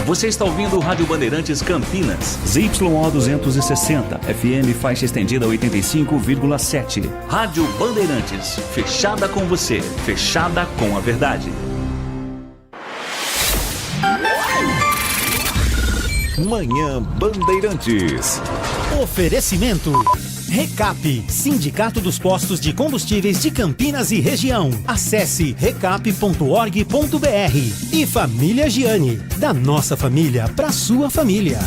Você está ouvindo o Rádio Bandeirantes Campinas. ZYO 260, FM faixa estendida 85,7. Rádio Bandeirantes, fechada com você, fechada com a verdade. Manhã Bandeirantes. Oferecimento Recap, Sindicato dos Postos de Combustíveis de Campinas e Região. Acesse recap.org.br. E Família Giani, da nossa família para sua família.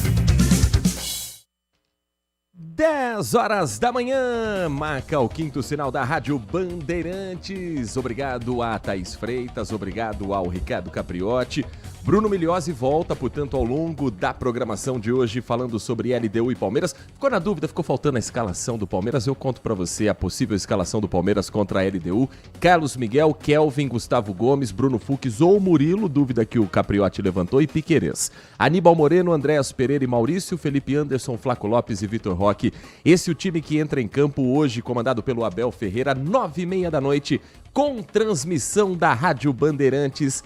10 horas da manhã, marca o quinto sinal da Rádio Bandeirantes. Obrigado a Thaís Freitas, obrigado ao Ricardo Capriotti. Bruno Milhozzi volta, portanto, ao longo da programação de hoje, falando sobre LDU e Palmeiras. Ficou na dúvida, ficou faltando a escalação do Palmeiras. Eu conto pra você a possível escalação do Palmeiras contra a LDU. Carlos Miguel, Kelvin, Gustavo Gomes, Bruno Fux ou Murilo, dúvida que o Capriotti levantou, e Piquerez. Aníbal Moreno, Andréas Pereira e Maurício, Felipe Anderson, Flaco Lopes e Vitor Roque. Esse é o time que entra em campo hoje, comandado pelo Abel Ferreira, 9h30 da noite, com transmissão da Rádio Bandeirantes,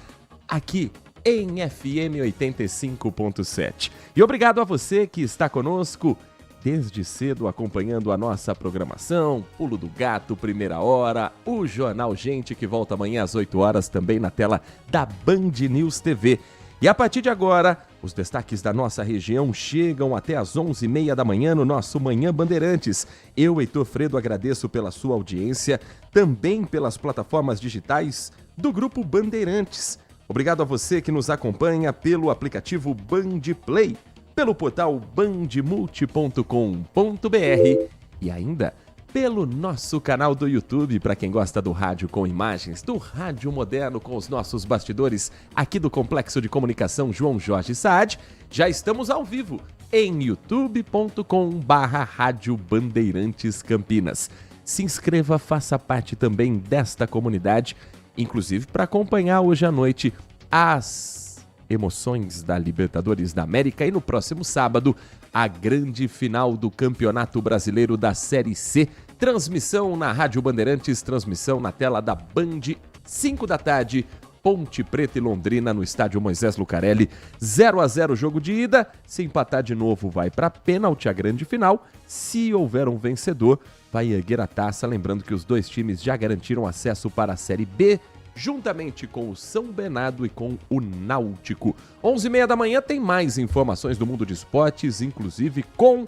aqui em FM 85.7. E obrigado a você que está conosco desde cedo acompanhando a nossa programação, Pulo do Gato, Primeira Hora, o Jornal Gente, que volta amanhã às 8 horas também na tela da Band News TV. E a partir de agora, os destaques da nossa região chegam até às 11h30 da manhã no nosso Manhã Bandeirantes. Eu, Heitor Fredo, agradeço pela sua audiência, também pelas plataformas digitais do Grupo Bandeirantes. Obrigado a você que nos acompanha pelo aplicativo Band Play, pelo portal bandmulti.com.br e ainda pelo nosso canal do YouTube, para quem gosta do rádio com imagens, do rádio moderno com os nossos bastidores aqui do Complexo de Comunicação João Jorge Saad. Já estamos ao vivo em youtube.com/Rádio Bandeirantes Campinas. Se inscreva, faça parte também desta comunidade, inclusive para acompanhar hoje à noite as emoções da Libertadores da América e no próximo sábado a grande final do Campeonato Brasileiro da Série C. Transmissão na Rádio Bandeirantes, transmissão na tela da Band, 5 da tarde, Ponte Preta e Londrina no estádio Moisés Lucarelli, 0-0 jogo de ida. Se empatar de novo vai para pênalti a grande final. Se houver um vencedor, vai erguer a taça, lembrando que os dois times já garantiram acesso para a Série B, juntamente com o São Bernardo e com o Náutico. 11h30 da manhã tem mais informações do mundo de esportes, inclusive com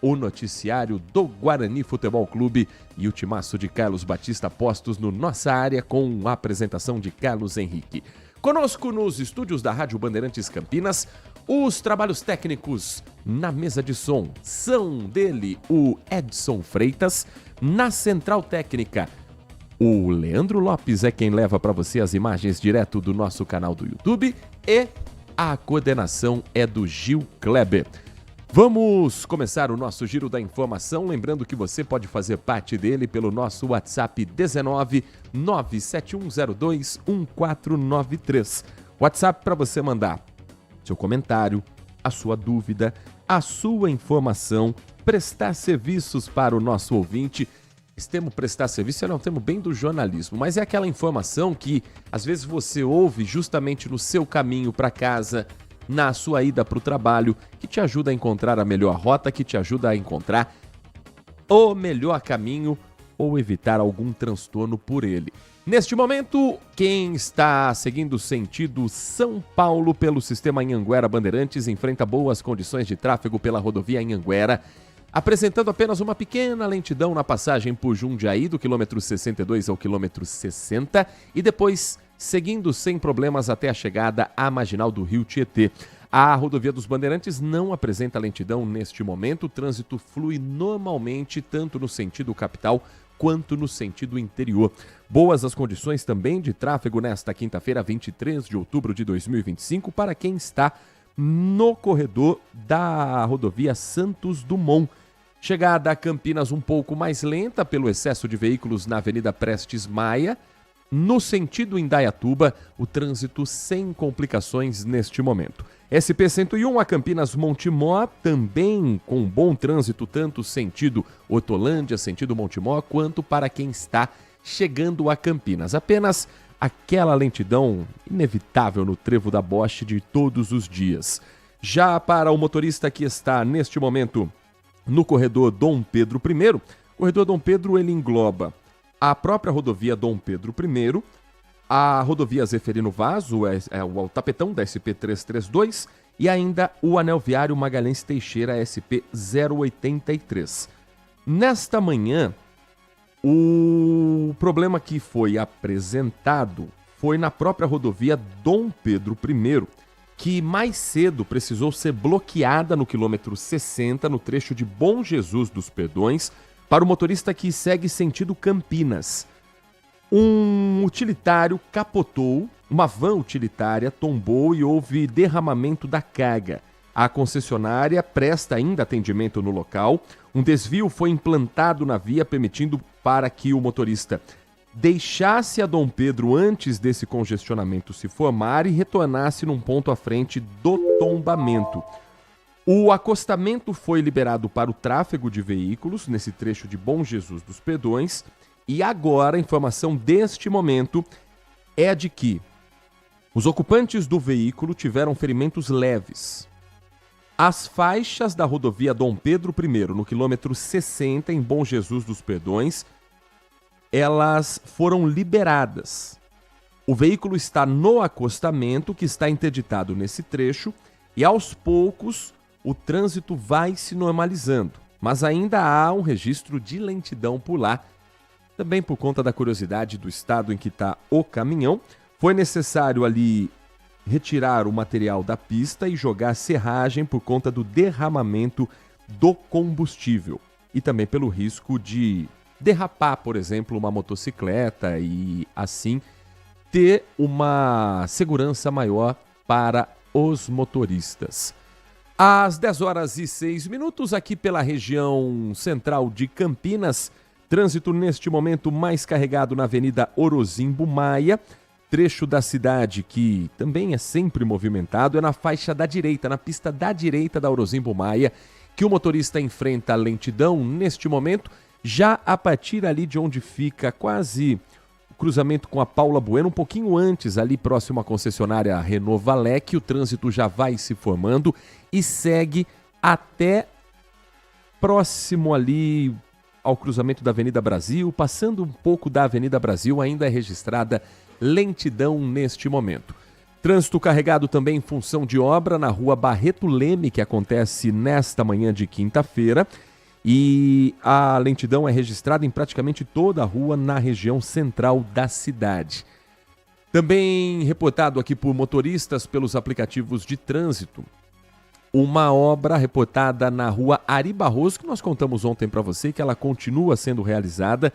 o noticiário do Guarani Futebol Clube e o timaço de Carlos Batista postos no Nossa Área com a apresentação de Carlos Henrique. Conosco nos estúdios da Rádio Bandeirantes Campinas, os trabalhos técnicos na mesa de som são dele, o Edson Freitas. Na central técnica, o Leandro Lopes é quem leva para você as imagens direto do nosso canal do YouTube e a coordenação é do Gil Kleber. Vamos começar o nosso giro da informação, lembrando que você pode fazer parte dele pelo nosso WhatsApp 19 97102 1493. WhatsApp para você mandar seu comentário, a sua dúvida, a sua informação, prestar serviços para o nosso ouvinte. Esse termo prestar serviço é um termo bem do jornalismo, mas é aquela informação que às vezes você ouve justamente no seu caminho para casa, na sua ida para o trabalho, que te ajuda a encontrar a melhor rota, que te ajuda a encontrar o melhor caminho ou evitar algum transtorno por ele. Neste momento, quem está seguindo sentido São Paulo pelo sistema Anhanguera Bandeirantes enfrenta boas condições de tráfego pela rodovia Anhanguera, apresentando apenas uma pequena lentidão na passagem por Jundiaí, do quilômetro 62 ao quilômetro 60, e depois seguindo sem problemas até a chegada à marginal do Rio Tietê. A rodovia dos Bandeirantes não apresenta lentidão neste momento, o trânsito flui normalmente tanto no sentido capital quanto no sentido interior. Boas as condições também de tráfego nesta quinta-feira, 23 de outubro de 2025, para quem está no corredor da rodovia Santos Dumont. Chegada a Campinas um pouco mais lenta pelo excesso de veículos na Avenida Prestes Maia. No sentido Indaiatuba, o trânsito sem complicações neste momento. SP-101 a Campinas Montemor, também com bom trânsito, tanto sentido Hortolândia, sentido Montemor, quanto para quem está chegando a Campinas. Apenas aquela lentidão inevitável no trevo da Boche de todos os dias. Já para o motorista que está neste momento no corredor Dom Pedro I, o corredor Dom Pedro ele engloba a própria rodovia Dom Pedro I, a rodovia Zeferino Vaz, o tapetão da SP-332 e ainda o anel viário Magalhães Teixeira SP-083. Nesta manhã, o problema que foi apresentado foi na própria rodovia Dom Pedro I, que mais cedo precisou ser bloqueada no quilômetro 60, no trecho de Bom Jesus dos Perdões, para o motorista que segue sentido Campinas. Um utilitário capotou, uma van utilitária tombou e houve derramamento da carga. A concessionária presta ainda atendimento no local. Um desvio foi implantado na via, permitindo para que o motorista deixasse a Dom Pedro antes desse congestionamento se formar e retornasse num ponto à frente do tombamento. O acostamento foi liberado para o tráfego de veículos nesse trecho de Bom Jesus dos Perdões e agora a informação deste momento é a de que os ocupantes do veículo tiveram ferimentos leves. As faixas da rodovia Dom Pedro I, no quilômetro 60, em Bom Jesus dos Perdões, elas foram liberadas. O veículo está no acostamento, que está interditado nesse trecho, e aos poucos o trânsito vai se normalizando. Mas ainda há um registro de lentidão por lá, também por conta da curiosidade do estado em que está o caminhão. Foi necessário ali retirar o material da pista e jogar serragem por conta do derramamento do combustível e também pelo risco de derrapar, por exemplo, uma motocicleta e assim ter uma segurança maior para os motoristas. Às 10h06, aqui pela região central de Campinas, trânsito neste momento mais carregado na Avenida Orozimbo Maia. Trecho da cidade que também é sempre movimentado é na faixa da direita, na pista da direita da Orozimbo Maia, que o motorista enfrenta a lentidão neste momento, já a partir ali de onde fica quase o cruzamento com a Paula Bueno, um pouquinho antes, ali próximo à concessionária Renault Valec, o trânsito já vai se formando e segue até próximo ali ao cruzamento da Avenida Brasil, passando um pouco da Avenida Brasil, ainda é registrada lentidão neste momento. Trânsito carregado também em função de obra na rua Barreto Leme, que acontece nesta manhã de quinta-feira, e a lentidão é registrada em praticamente toda a rua na região central da cidade. Também reportado aqui por motoristas pelos aplicativos de trânsito, uma obra reportada na rua Ari Barroso, que nós contamos ontem para você, que ela continua sendo realizada,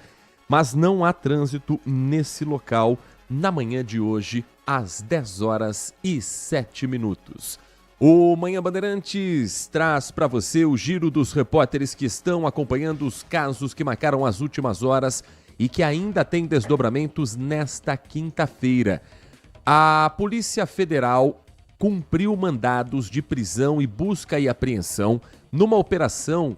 mas não há trânsito nesse local na manhã de hoje, às 10h07. O Manhã Bandeirantes traz para você o giro dos repórteres que estão acompanhando os casos que marcaram as últimas horas e que ainda tem desdobramentos nesta quinta-feira. A Polícia Federal cumpriu mandados de prisão e busca e apreensão numa operação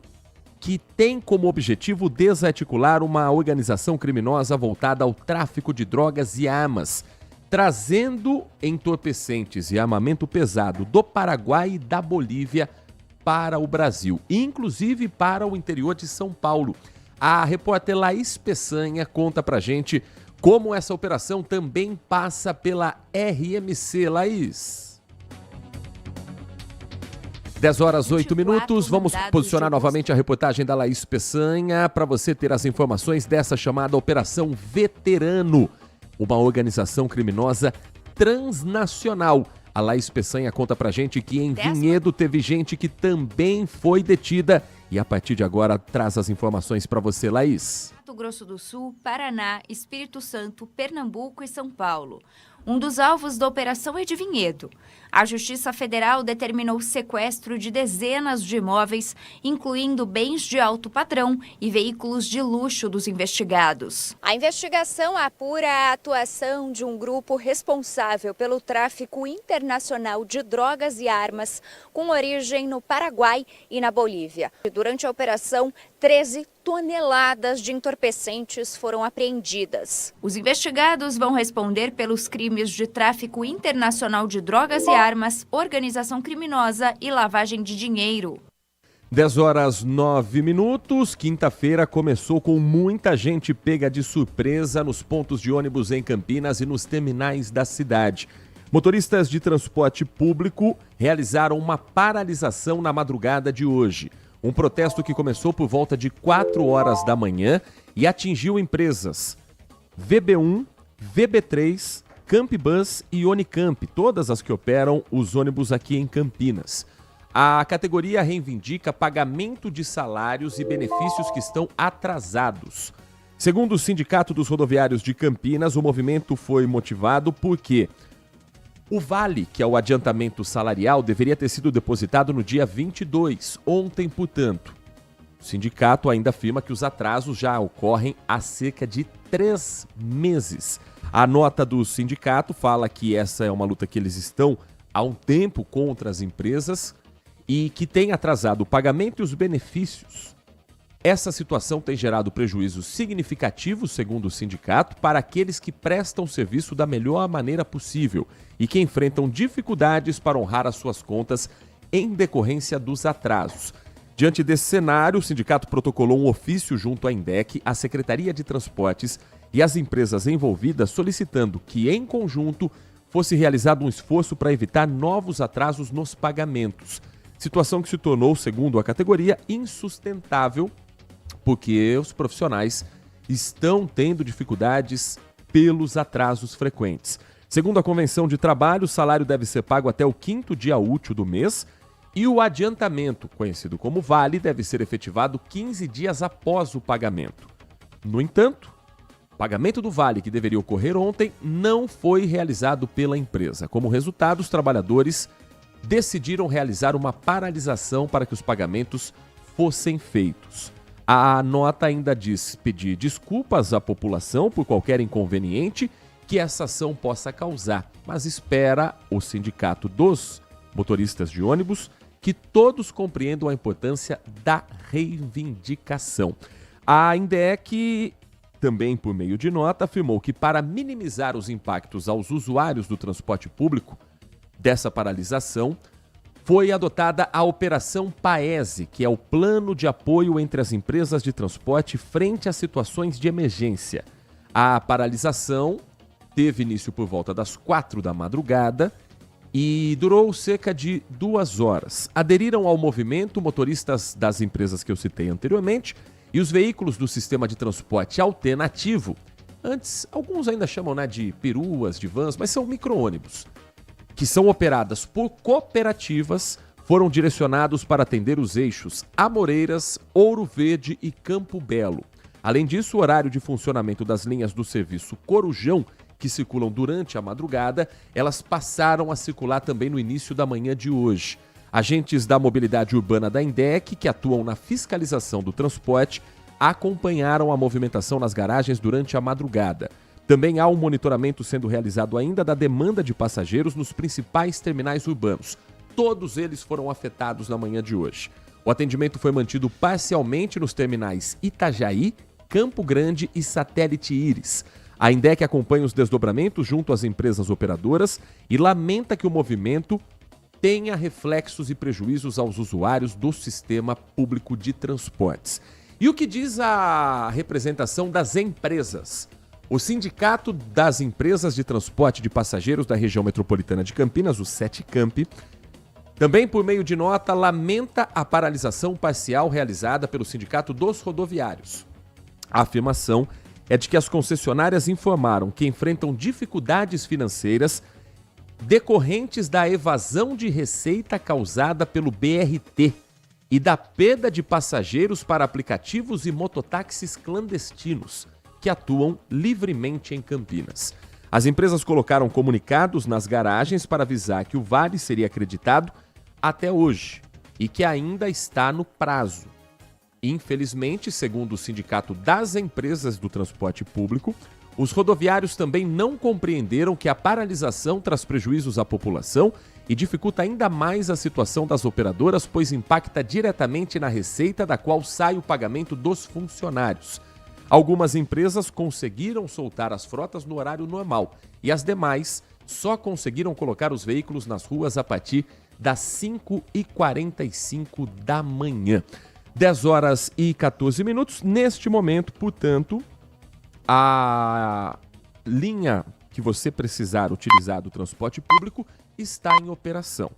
que tem como objetivo desarticular uma organização criminosa voltada ao tráfico de drogas e armas, trazendo entorpecentes e armamento pesado do Paraguai e da Bolívia para o Brasil, inclusive para o interior de São Paulo. A repórter Laís Peçanha conta pra gente como essa operação também passa pela RMC. Laís. 10h08, vamos posicionar novamente a reportagem da Laís Peçanha para você ter as informações dessa chamada Operação Veterano, uma organização criminosa transnacional. A Laís Peçanha conta pra gente que em Vinhedo teve gente que também foi detida e a partir de agora traz as informações para você, Laís. Mato Grosso do Sul, Paraná, Espírito Santo, Pernambuco e São Paulo. Um dos alvos da operação é de Vinhedo. A Justiça Federal determinou o sequestro de dezenas de imóveis, incluindo bens de alto padrão e veículos de luxo dos investigados. A investigação apura a atuação de um grupo responsável pelo tráfico internacional de drogas e armas, com origem no Paraguai e na Bolívia. Durante a operação, 13 toneladas de entorpecentes foram apreendidas. Os investigados vão responder pelos crimes de tráfico internacional de drogas e armas, organização criminosa e lavagem de dinheiro. 10h09, quinta-feira começou com muita gente pega de surpresa nos pontos de ônibus em Campinas e nos terminais da cidade. Motoristas de transporte público realizaram uma paralisação na madrugada de hoje. Um protesto que começou por volta de 4 horas da manhã e atingiu empresas VB1, VB3, Campbus e Unicamp, todas as que operam os ônibus aqui em Campinas. A categoria reivindica pagamento de salários e benefícios que estão atrasados. Segundo o Sindicato dos Rodoviários de Campinas, o movimento foi motivado porque o vale, que é o adiantamento salarial, deveria ter sido depositado no dia 22, ontem, portanto. O sindicato ainda afirma que os atrasos já ocorrem há cerca de 3 meses. A nota do sindicato fala que essa é uma luta que eles estão há um tempo contra as empresas e que tem atrasado o pagamento e os benefícios. Essa situação tem gerado prejuízos significativos, segundo o sindicato, para aqueles que prestam serviço da melhor maneira possível e que enfrentam dificuldades para honrar as suas contas em decorrência dos atrasos. Diante desse cenário, o sindicato protocolou um ofício junto à INDEC, à Secretaria de Transportes e às empresas envolvidas, solicitando que, em conjunto, fosse realizado um esforço para evitar novos atrasos nos pagamentos. Situação que se tornou, segundo a categoria, insustentável, porque os profissionais estão tendo dificuldades pelos atrasos frequentes. Segundo a Convenção de Trabalho, o salário deve ser pago até o 5º dia útil do mês e o adiantamento, conhecido como vale, deve ser efetivado 15 dias após o pagamento. No entanto, o pagamento do vale, que deveria ocorrer ontem, não foi realizado pela empresa. Como resultado, os trabalhadores decidiram realizar uma paralisação para que os pagamentos fossem feitos. A nota ainda diz pedir desculpas à população por qualquer inconveniente que essa ação possa causar, mas espera o sindicato dos motoristas de ônibus que todos compreendam a importância da reivindicação. A INDEC, também por meio de nota, afirmou que para minimizar os impactos aos usuários do transporte público dessa paralisação, foi adotada a Operação Paese, que é o plano de apoio entre as empresas de transporte frente a situações de emergência. A paralisação teve início por volta das 4 da madrugada e durou cerca de 2 horas. Aderiram ao movimento motoristas das empresas que eu citei anteriormente e os veículos do sistema de transporte alternativo. Antes, alguns ainda chamam de peruas, de vans, mas são micro-ônibus, que são operadas por cooperativas, foram direcionados para atender os eixos Amoreiras, Ouro Verde e Campo Belo. Além disso, o horário de funcionamento das linhas do serviço Corujão, que circulam durante a madrugada, elas passaram a circular também no início da manhã de hoje. Agentes da mobilidade urbana da INDEC, que atuam na fiscalização do transporte, acompanharam a movimentação nas garagens durante a madrugada. Também há um monitoramento sendo realizado ainda da demanda de passageiros nos principais terminais urbanos. Todos eles foram afetados na manhã de hoje. O atendimento foi mantido parcialmente nos terminais Itajaí, Campo Grande e Satélite Íris. A INDEC acompanha os desdobramentos junto às empresas operadoras e lamenta que o movimento tenha reflexos e prejuízos aos usuários do sistema público de transportes. E o que diz a representação das empresas? O Sindicato das Empresas de Transporte de Passageiros da região metropolitana de Campinas, o SETCamp, também por meio de nota, lamenta a paralisação parcial realizada pelo Sindicato dos Rodoviários. A afirmação é de que as concessionárias informaram que enfrentam dificuldades financeiras decorrentes da evasão de receita causada pelo BRT e da perda de passageiros para aplicativos e mototáxis clandestinos que atuam livremente em Campinas. As empresas colocaram comunicados nas garagens para avisar que o vale seria acreditado até hoje e que ainda está no prazo. Infelizmente, segundo o Sindicato das Empresas do Transporte Público, os rodoviários também não compreenderam que a paralisação traz prejuízos à população e dificulta ainda mais a situação das operadoras, pois impacta diretamente na receita da qual sai o pagamento dos funcionários. Algumas empresas conseguiram soltar as frotas no horário normal e as demais só conseguiram colocar os veículos nas ruas a partir das 5h45 da manhã. 10 horas e 14 minutos. Neste momento, portanto, a linha que você precisar utilizar do transporte público está em operação.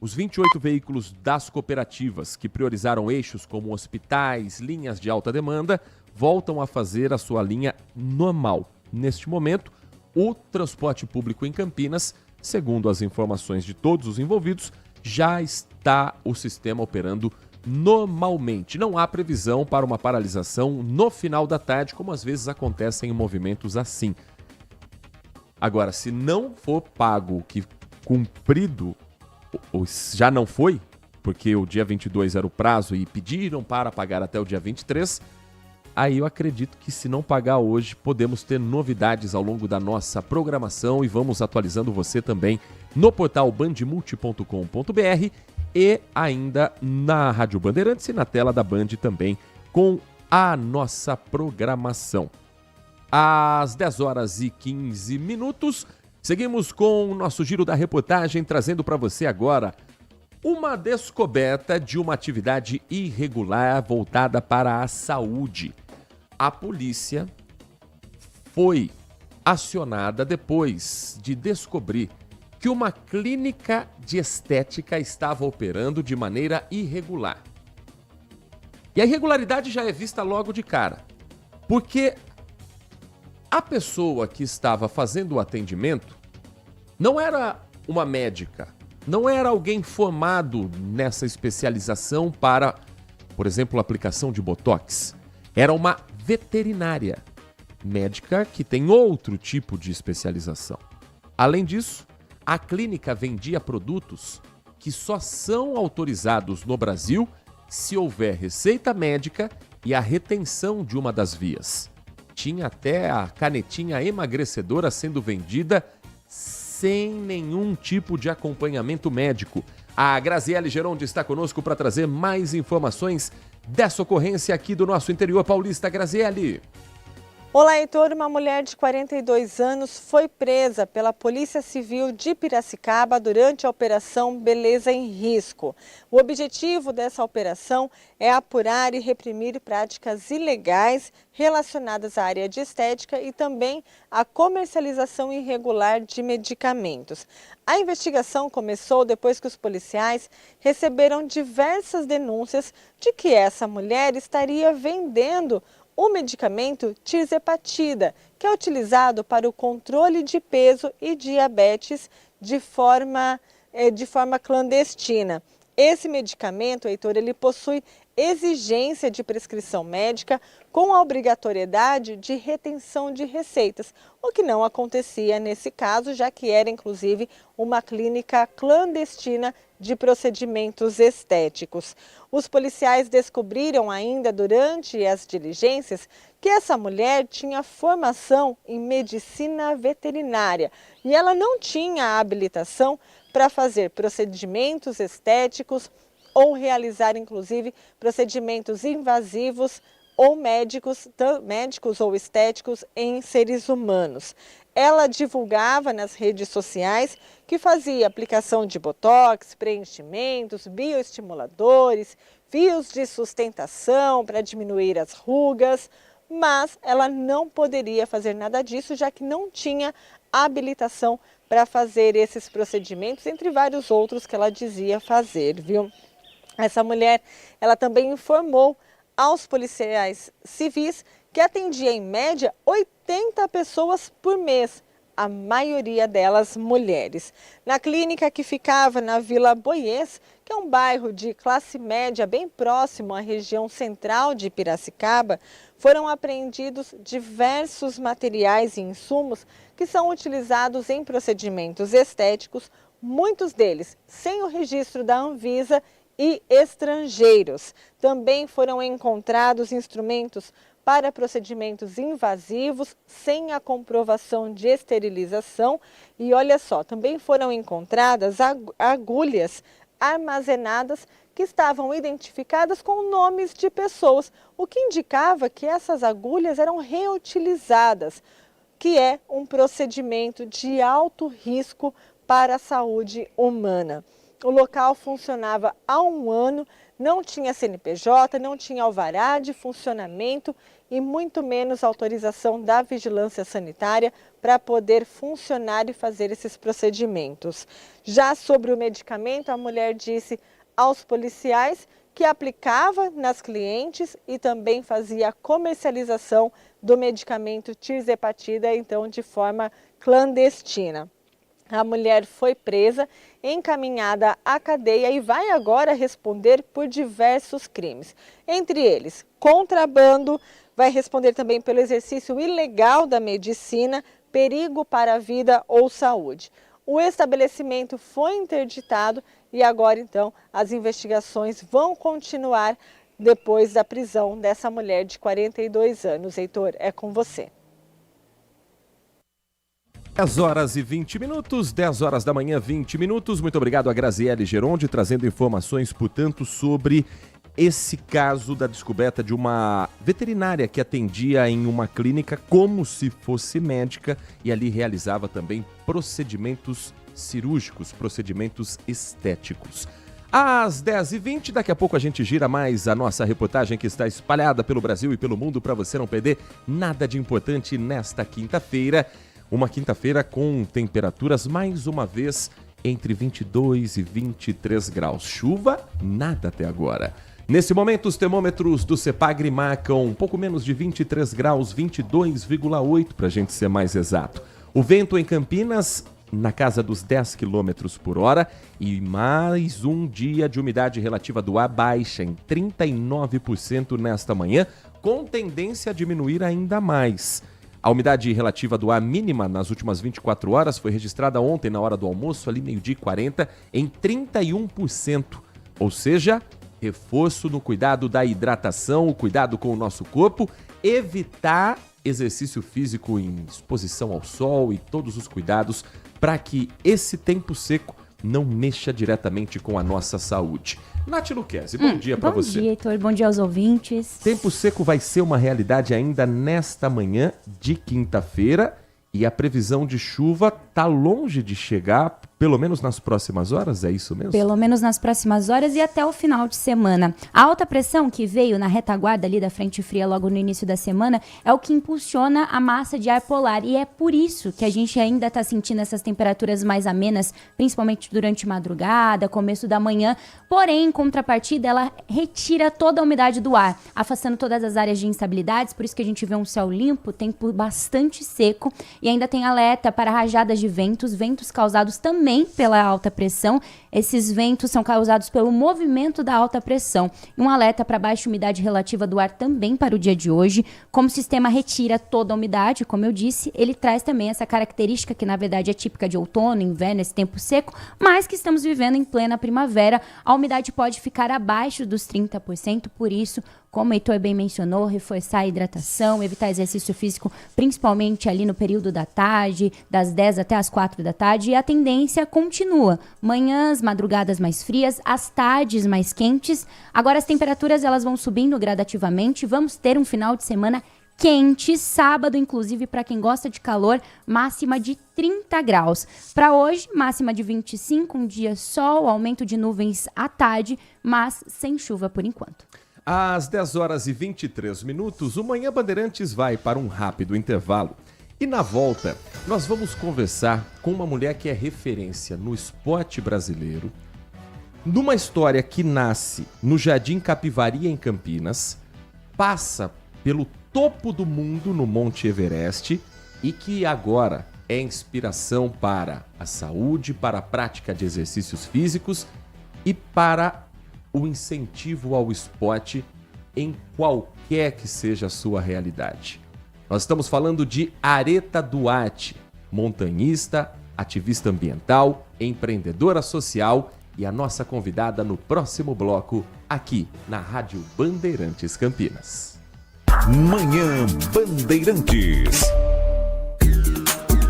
Os 28 veículos das cooperativas que priorizaram eixos como hospitais, linhas de alta demanda, voltam a fazer a sua linha normal. Neste momento, o transporte público em Campinas, segundo as informações de todos os envolvidos, já está o sistema operando normalmente. Não há previsão para uma paralisação no final da tarde, como às vezes acontecem em movimentos assim. Agora, se não for pago que cumprido, ou já não foi, porque o dia 22 era o prazo e pediram para pagar até o dia 23, aí eu acredito que se não pagar hoje, podemos ter novidades ao longo da nossa programação e vamos atualizando você também no portal bandmulti.com.br e ainda na Rádio Bandeirantes e na tela da Band também com a nossa programação. Às 10 horas e 15 minutos, seguimos com o nosso giro da reportagem, trazendo para você agora uma descoberta de uma atividade irregular voltada para a saúde. A polícia foi acionada depois de descobrir que uma clínica de estética estava operando de maneira irregular. E a irregularidade já é vista logo de cara, porque a pessoa que estava fazendo o atendimento não era uma médica, não era alguém formado nessa especialização para, por exemplo, a aplicação de botox. Era uma veterinária, médica que tem outro tipo de especialização. Além disso, a clínica vendia produtos que só são autorizados no Brasil se houver receita médica e a retenção de uma das vias. Tinha até a canetinha emagrecedora sendo vendida sem nenhum tipo de acompanhamento médico. A Graziele Geronde está conosco para trazer mais informações dessa ocorrência aqui do nosso interior paulista. Graziele. Olá, Heitor. Uma mulher de 42 anos foi presa pela Polícia Civil de Piracicaba durante a Operação Beleza em Risco. O objetivo dessa operação é apurar e reprimir práticas ilegais relacionadas à área de estética e também à comercialização irregular de medicamentos. A investigação começou depois que os policiais receberam diversas denúncias de que essa mulher estaria vendendo o medicamento tirzepatida, que é utilizado para o controle de peso e diabetes de forma clandestina. Esse medicamento, Heitor, ele possui exigência de prescrição médica com a obrigatoriedade de retenção de receitas, o que não acontecia nesse caso, já que era inclusive uma clínica clandestina de procedimentos estéticos. Os policiais descobriram ainda durante as diligências que essa mulher tinha formação em medicina veterinária e ela não tinha habilitação para fazer procedimentos estéticos ou realizar, inclusive, procedimentos invasivos ou médicos ou estéticos em seres humanos. Ela divulgava nas redes sociais que fazia aplicação de botox, preenchimentos, bioestimuladores, fios de sustentação para diminuir as rugas, mas ela não poderia fazer nada disso, já que não tinha habilitação para fazer esses procedimentos, entre vários outros que ela dizia fazer, viu? Essa mulher, ela também informou aos policiais civis que atendia em média 80 pessoas por mês, a maioria delas mulheres. Na clínica que ficava na Vila Boiês, que é um bairro de classe média bem próximo à região central de Piracicaba, foram apreendidos diversos materiais e insumos que são utilizados em procedimentos estéticos, muitos deles sem o registro da Anvisa e estrangeiros. Também foram encontrados instrumentos para procedimentos invasivos sem a comprovação de esterilização. E olha só, também foram encontradas agulhas armazenadas que estavam identificadas com nomes de pessoas, o que indicava que essas agulhas eram reutilizadas, que é um procedimento de alto risco para a saúde humana. O local funcionava há 1 ano, não tinha CNPJ, não tinha alvará de funcionamento e muito menos autorização da vigilância sanitária para poder funcionar e fazer esses procedimentos. Já sobre o medicamento, a mulher disse aos policiais que aplicava nas clientes e também fazia a comercialização do medicamento tirzepatida, então de forma clandestina. A mulher foi presa, encaminhada à cadeia e vai agora responder por diversos crimes. Entre eles, contrabando, vai responder também pelo exercício ilegal da medicina, perigo para a vida ou saúde. O estabelecimento foi interditado e agora, então, as investigações vão continuar depois da prisão dessa mulher de 42 anos. Heitor, é com você. 10 horas e 20 minutos, 10 horas da manhã, 20 minutos. Muito obrigado a Graziele Geronde, trazendo informações, portanto, sobre esse caso da descoberta de uma veterinária que atendia em uma clínica como se fosse médica e ali realizava também procedimentos cirúrgicos, procedimentos estéticos. Às 10h20, daqui a pouco a gente gira mais a nossa reportagem que está espalhada pelo Brasil e pelo mundo para você não perder nada de importante nesta quinta-feira. Uma quinta-feira com temperaturas, mais uma vez, entre 22 e 23 graus. Chuva, nada até agora. Nesse momento, os termômetros do CEPAGRE marcam um pouco menos de 23 graus, 22,8 para a gente ser mais exato. O vento em Campinas, na casa dos 10 km por hora e mais um dia de umidade relativa do ar baixa em 39% nesta manhã, com tendência a diminuir ainda mais. A umidade relativa do ar mínima nas últimas 24 horas foi registrada ontem na hora do almoço, ali 12h40, em 31%. Ou seja, reforço no cuidado da hidratação, o cuidado com o nosso corpo, evitar exercício físico em exposição ao sol e todos os cuidados para que esse tempo seco não mexa diretamente com a nossa saúde. Nath Luquezzi, bom dia para você. Bom dia, Heitor. Bom dia aos ouvintes. Tempo seco vai ser uma realidade ainda nesta manhã de quinta-feira e a previsão de chuva está longe de chegar, pelo menos nas próximas horas, é isso mesmo? Pelo menos nas próximas horas e até o final de semana. A alta pressão que veio na retaguarda ali da frente fria logo no início da semana é o que impulsiona a massa de ar polar e é por isso que a gente ainda está sentindo essas temperaturas mais amenas, principalmente durante madrugada, começo da manhã. Porém, em contrapartida, ela retira toda a umidade do ar, afastando todas as áreas de instabilidades, por isso que a gente vê um céu limpo, tempo bastante seco e ainda tem alerta para rajadas de ventos causados também pela alta pressão. Esses ventos são causados pelo movimento da alta pressão. Um alerta para baixa umidade relativa do ar também para o dia de hoje. Como o sistema retira toda a umidade, como eu disse, ele traz também essa característica que na verdade é típica de outono, inverno, esse tempo seco, mas que estamos vivendo em plena primavera. A umidade pode ficar abaixo dos 30%, por isso, como o Heitor bem mencionou, reforçar a hidratação, evitar exercício físico, principalmente ali no período da tarde, das 10 até as 4 da tarde, e a tendência continua. Manhãs, madrugadas mais frias, as tardes mais quentes. Agora as temperaturas elas vão subindo gradativamente, vamos ter um final de semana quente, sábado, inclusive, para quem gosta de calor, máxima de 30 graus. Para hoje, máxima de 25, um dia sol, aumento de nuvens à tarde, mas sem chuva por enquanto. Às 10 horas e 23 minutos, o Manhã Bandeirantes vai para um rápido intervalo. E na volta, nós vamos conversar com uma mulher que é referência no esporte brasileiro, numa história que nasce no Jardim Capivari, em Campinas, passa pelo topo do mundo no Monte Everest e que agora é inspiração para a saúde, para a prática de exercícios físicos e para o incentivo ao esporte em qualquer que seja a sua realidade. Nós estamos falando de Areta Duarte, montanhista, ativista ambiental, empreendedora social e a nossa convidada no próximo bloco aqui na Rádio Bandeirantes Campinas. Manhã Bandeirantes.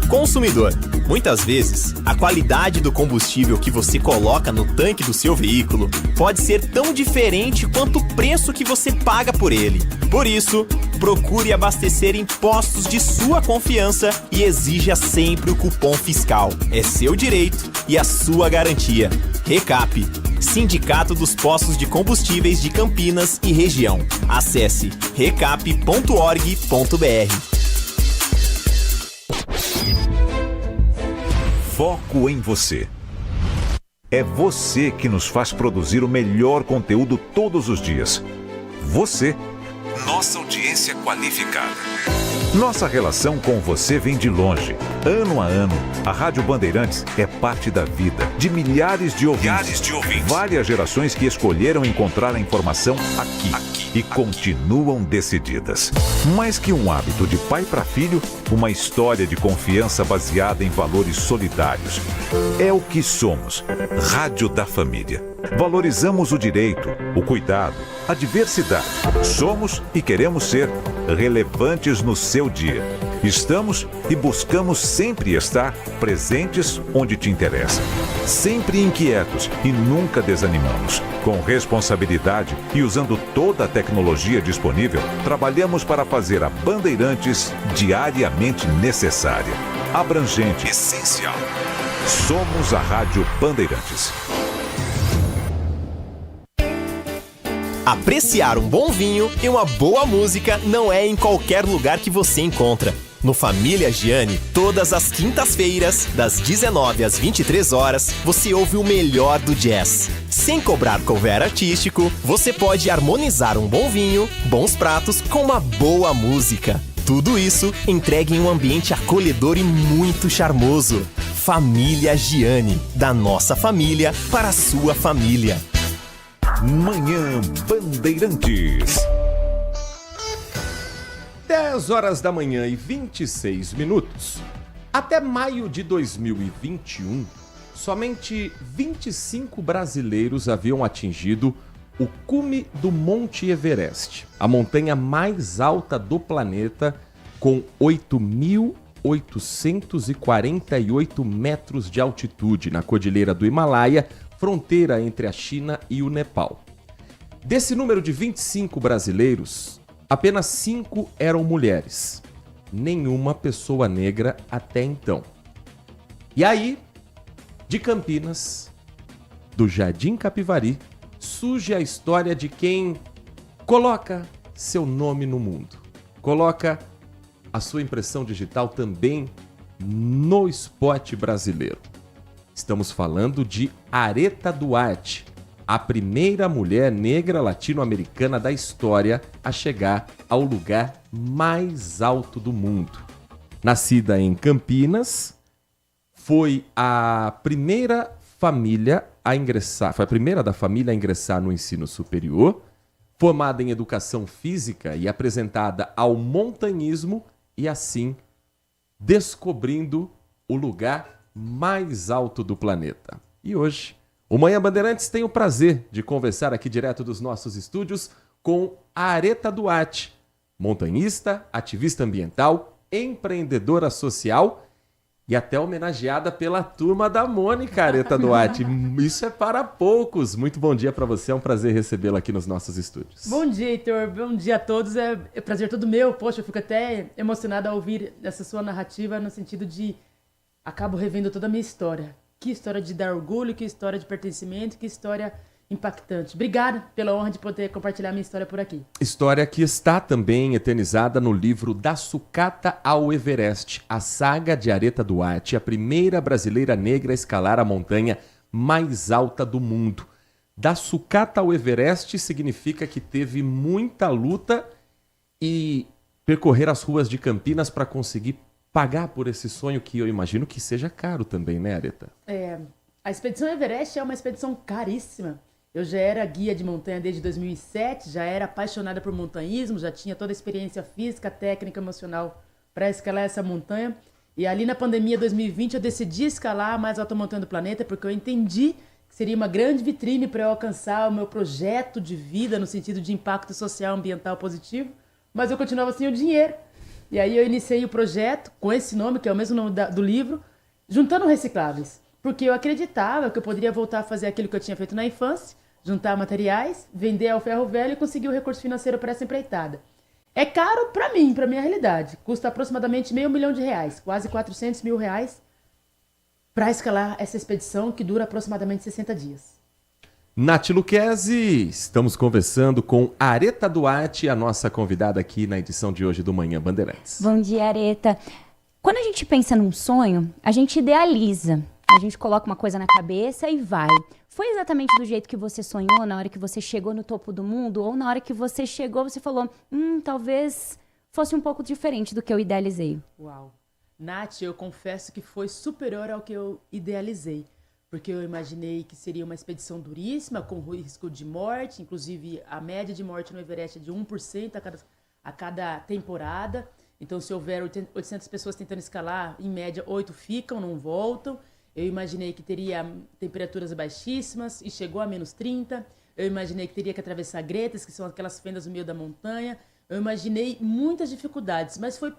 Consumidor, muitas vezes, a qualidade do combustível que você coloca no tanque do seu veículo pode ser tão diferente quanto o preço que você paga por ele. Por isso, procure abastecer em postos de sua confiança e exija sempre o cupom fiscal. É seu direito e a sua garantia. Recap, Sindicato dos Postos de Combustíveis de Campinas e Região. Acesse recap.org.br. Foco em você. É você que nos faz produzir o melhor conteúdo todos os dias. Você, nossa audiência qualificada. Nossa relação com você vem de longe. Ano a ano, a Rádio Bandeirantes é parte da vida de milhares de ouvintes. Várias gerações que escolheram encontrar a informação aqui e continuam decididas. Mais que um hábito de pai para filho, uma história de confiança baseada em valores solidários. É o que somos. Rádio da Família. Valorizamos o direito, o cuidado, a diversidade. Somos e queremos ser relevantes no seu dia. Estamos e buscamos sempre estar presentes onde te interessa. Sempre inquietos e nunca desanimamos. Com responsabilidade e usando toda a tecnologia disponível, trabalhamos para fazer a Bandeirantes diariamente necessária, abrangente, essencial. Somos a Rádio Bandeirantes. Apreciar um bom vinho e uma boa música não é em qualquer lugar que você encontra. No Família Gianni, todas as quintas-feiras, das 19 às 23 horas, você ouve o melhor do jazz. Sem cobrar cover artístico, você pode harmonizar um bom vinho, bons pratos com uma boa música. Tudo isso entregue em um ambiente acolhedor e muito charmoso. Família Gianni, da nossa família para a sua família. Manhã Bandeirantes. 10 horas da manhã e 26 minutos. Até maio de 2021, somente 25 brasileiros haviam atingido o cume do Monte Everest, a montanha mais alta do planeta, com 8.848 metros de altitude na Cordilheira do Himalaia, fronteira entre a China e o Nepal. Desse número de 25 brasileiros, apenas 5 eram mulheres. Nenhuma pessoa negra até então. E aí, de Campinas, do Jardim Capivari, surge a história de quem coloca seu nome no mundo. Coloca a sua impressão digital também no esporte brasileiro. Estamos falando de Areta Duarte, a primeira mulher negra latino-americana da história a chegar ao lugar mais alto do mundo. Nascida em Campinas, foi a primeira família a ingressar, foi a primeira da família a ingressar no ensino superior, formada em educação física e apresentada ao montanhismo e assim descobrindo o lugar mais alto do planeta. E hoje, o Manhã Bandeirantes tem o prazer de conversar aqui direto dos nossos estúdios com a Areta Duarte, montanhista, ativista ambiental, empreendedora social e até homenageada pela Turma da Mônica, Areta Duarte. Isso é para poucos. Muito bom dia para você, é um prazer recebê-la aqui nos nossos estúdios. Bom dia, Heitor. Bom dia a todos. É prazer todo meu. Poxa, eu fico até emocionada ao ouvir essa sua narrativa no sentido de acabo revendo toda a minha história. Que história de dar orgulho, que história de pertencimento, que história impactante. Obrigada pela honra de poder compartilhar minha história por aqui. História que está também eternizada no livro Da Sucata ao Everest, a saga de Areta Duarte, a primeira brasileira negra a escalar a montanha mais alta do mundo. Da Sucata ao Everest significa que teve muita luta e percorrer as ruas de Campinas para conseguir pagar por esse sonho que eu imagino que seja caro também, né, Areta? A expedição Everest é uma expedição caríssima. Eu já era guia de montanha desde 2007, já era apaixonada por montanhismo, já tinha toda a experiência física, técnica, emocional para escalar essa montanha. E ali na pandemia 2020 eu decidi escalar a mais alta montanha do planeta porque eu entendi que seria uma grande vitrine para eu alcançar o meu projeto de vida no sentido de impacto social e ambiental positivo, mas eu continuava sem o dinheiro. E aí eu iniciei o projeto com esse nome, que é o mesmo nome do livro, Juntando Recicláveis. Porque eu acreditava que eu poderia voltar a fazer aquilo que eu tinha feito na infância, juntar materiais, vender ao ferro velho e conseguir o recurso financeiro para essa empreitada. É caro para mim, para minha realidade. Custa aproximadamente R$500 mil, quase R$400 mil, para escalar essa expedição que dura aproximadamente 60 dias. Nath Luquezzi, estamos conversando com Areta Duarte, a nossa convidada aqui na edição de hoje do Manhã Bandeirantes. Bom dia, Areta. Quando a gente pensa num sonho, a gente idealiza. A gente coloca uma coisa na cabeça e vai. Foi exatamente do jeito que você sonhou na hora que você chegou no topo do mundo? Ou na hora que você chegou, você falou, talvez fosse um pouco diferente do que eu idealizei? Uau. Nath, eu confesso que foi superior ao que eu idealizei. Porque eu imaginei que seria uma expedição duríssima, com risco de morte. Inclusive, a média de morte no Everest é de 1% a cada temporada. Então, se houver 800 pessoas tentando escalar, em média, 8 ficam, não voltam. Eu imaginei que teria temperaturas baixíssimas e chegou a -30. Eu imaginei que teria que atravessar gretas, que são aquelas fendas no meio da montanha. Eu imaginei muitas dificuldades, mas foi,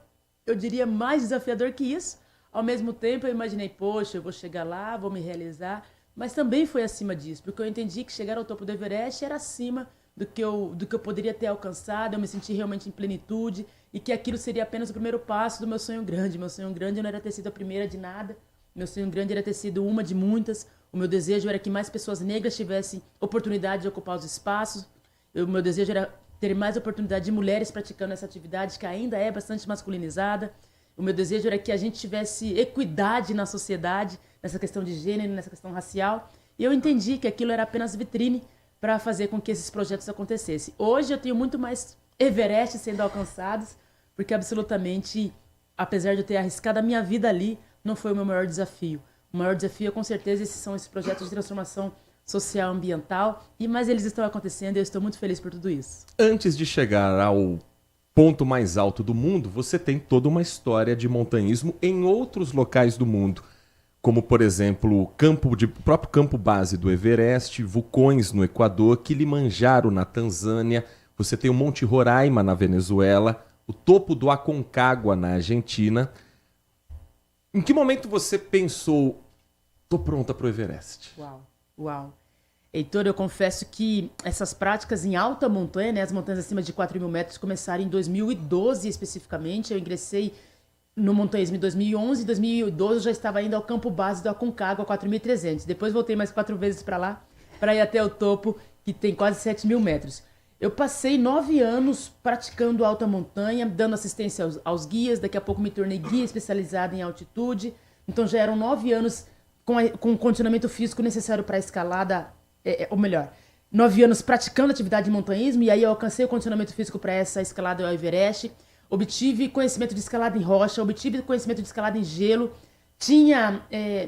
eu diria, mais desafiador que isso. Ao mesmo tempo, eu imaginei, poxa, eu vou chegar lá, vou me realizar. Mas também foi acima disso, porque eu entendi que chegar ao topo do Everest era acima do que eu poderia ter alcançado. Eu me senti realmente em plenitude e que aquilo seria apenas o primeiro passo do meu sonho grande. Meu sonho grande não era ter sido a primeira de nada. Meu sonho grande era ter sido uma de muitas. O meu desejo era que mais pessoas negras tivessem oportunidade de ocupar os espaços. O meu desejo era ter mais oportunidade de mulheres praticando essa atividade, que ainda é bastante masculinizada. O meu desejo era que a gente tivesse equidade na sociedade, nessa questão de gênero, nessa questão racial. E eu entendi que aquilo era apenas vitrine para fazer com que esses projetos acontecessem. Hoje eu tenho muito mais Everest sendo alcançados, porque absolutamente, apesar de eu ter arriscado a minha vida ali, não foi o meu maior desafio. O maior desafio, com certeza, são esses projetos de transformação social, ambiental, mas eles estão acontecendo e eu estou muito feliz por tudo isso. Antes de chegar ao ponto mais alto do mundo, você tem toda uma história de montanhismo em outros locais do mundo, como, por exemplo, o próprio campo base do Everest, vulcões no Equador, Kilimanjaro na Tanzânia, você tem o Monte Roraima na Venezuela, o topo do Aconcagua na Argentina. Em que momento você pensou, tô pronta para o Everest? Uau. Heitor, eu confesso que essas práticas em alta montanha, né, as montanhas acima de 4 mil metros, começaram em 2012 especificamente. Eu ingressei no montanhismo em 2011. Em 2012 eu já estava indo ao campo base do Aconcagua, 4.300. Depois voltei mais 4 vezes para lá, para ir até o topo, que tem quase 7 mil metros. Eu passei 9 anos praticando alta montanha, dando assistência aos guias. Daqui a pouco me tornei guia especializada em altitude. Então já eram 9 anos com o condicionamento físico necessário para a escalada, ou melhor, 9 anos praticando atividade de montanhismo, e aí eu alcancei o condicionamento físico para essa escalada ao Everest. Obtive conhecimento de escalada em rocha, obtive conhecimento de escalada em gelo, tinha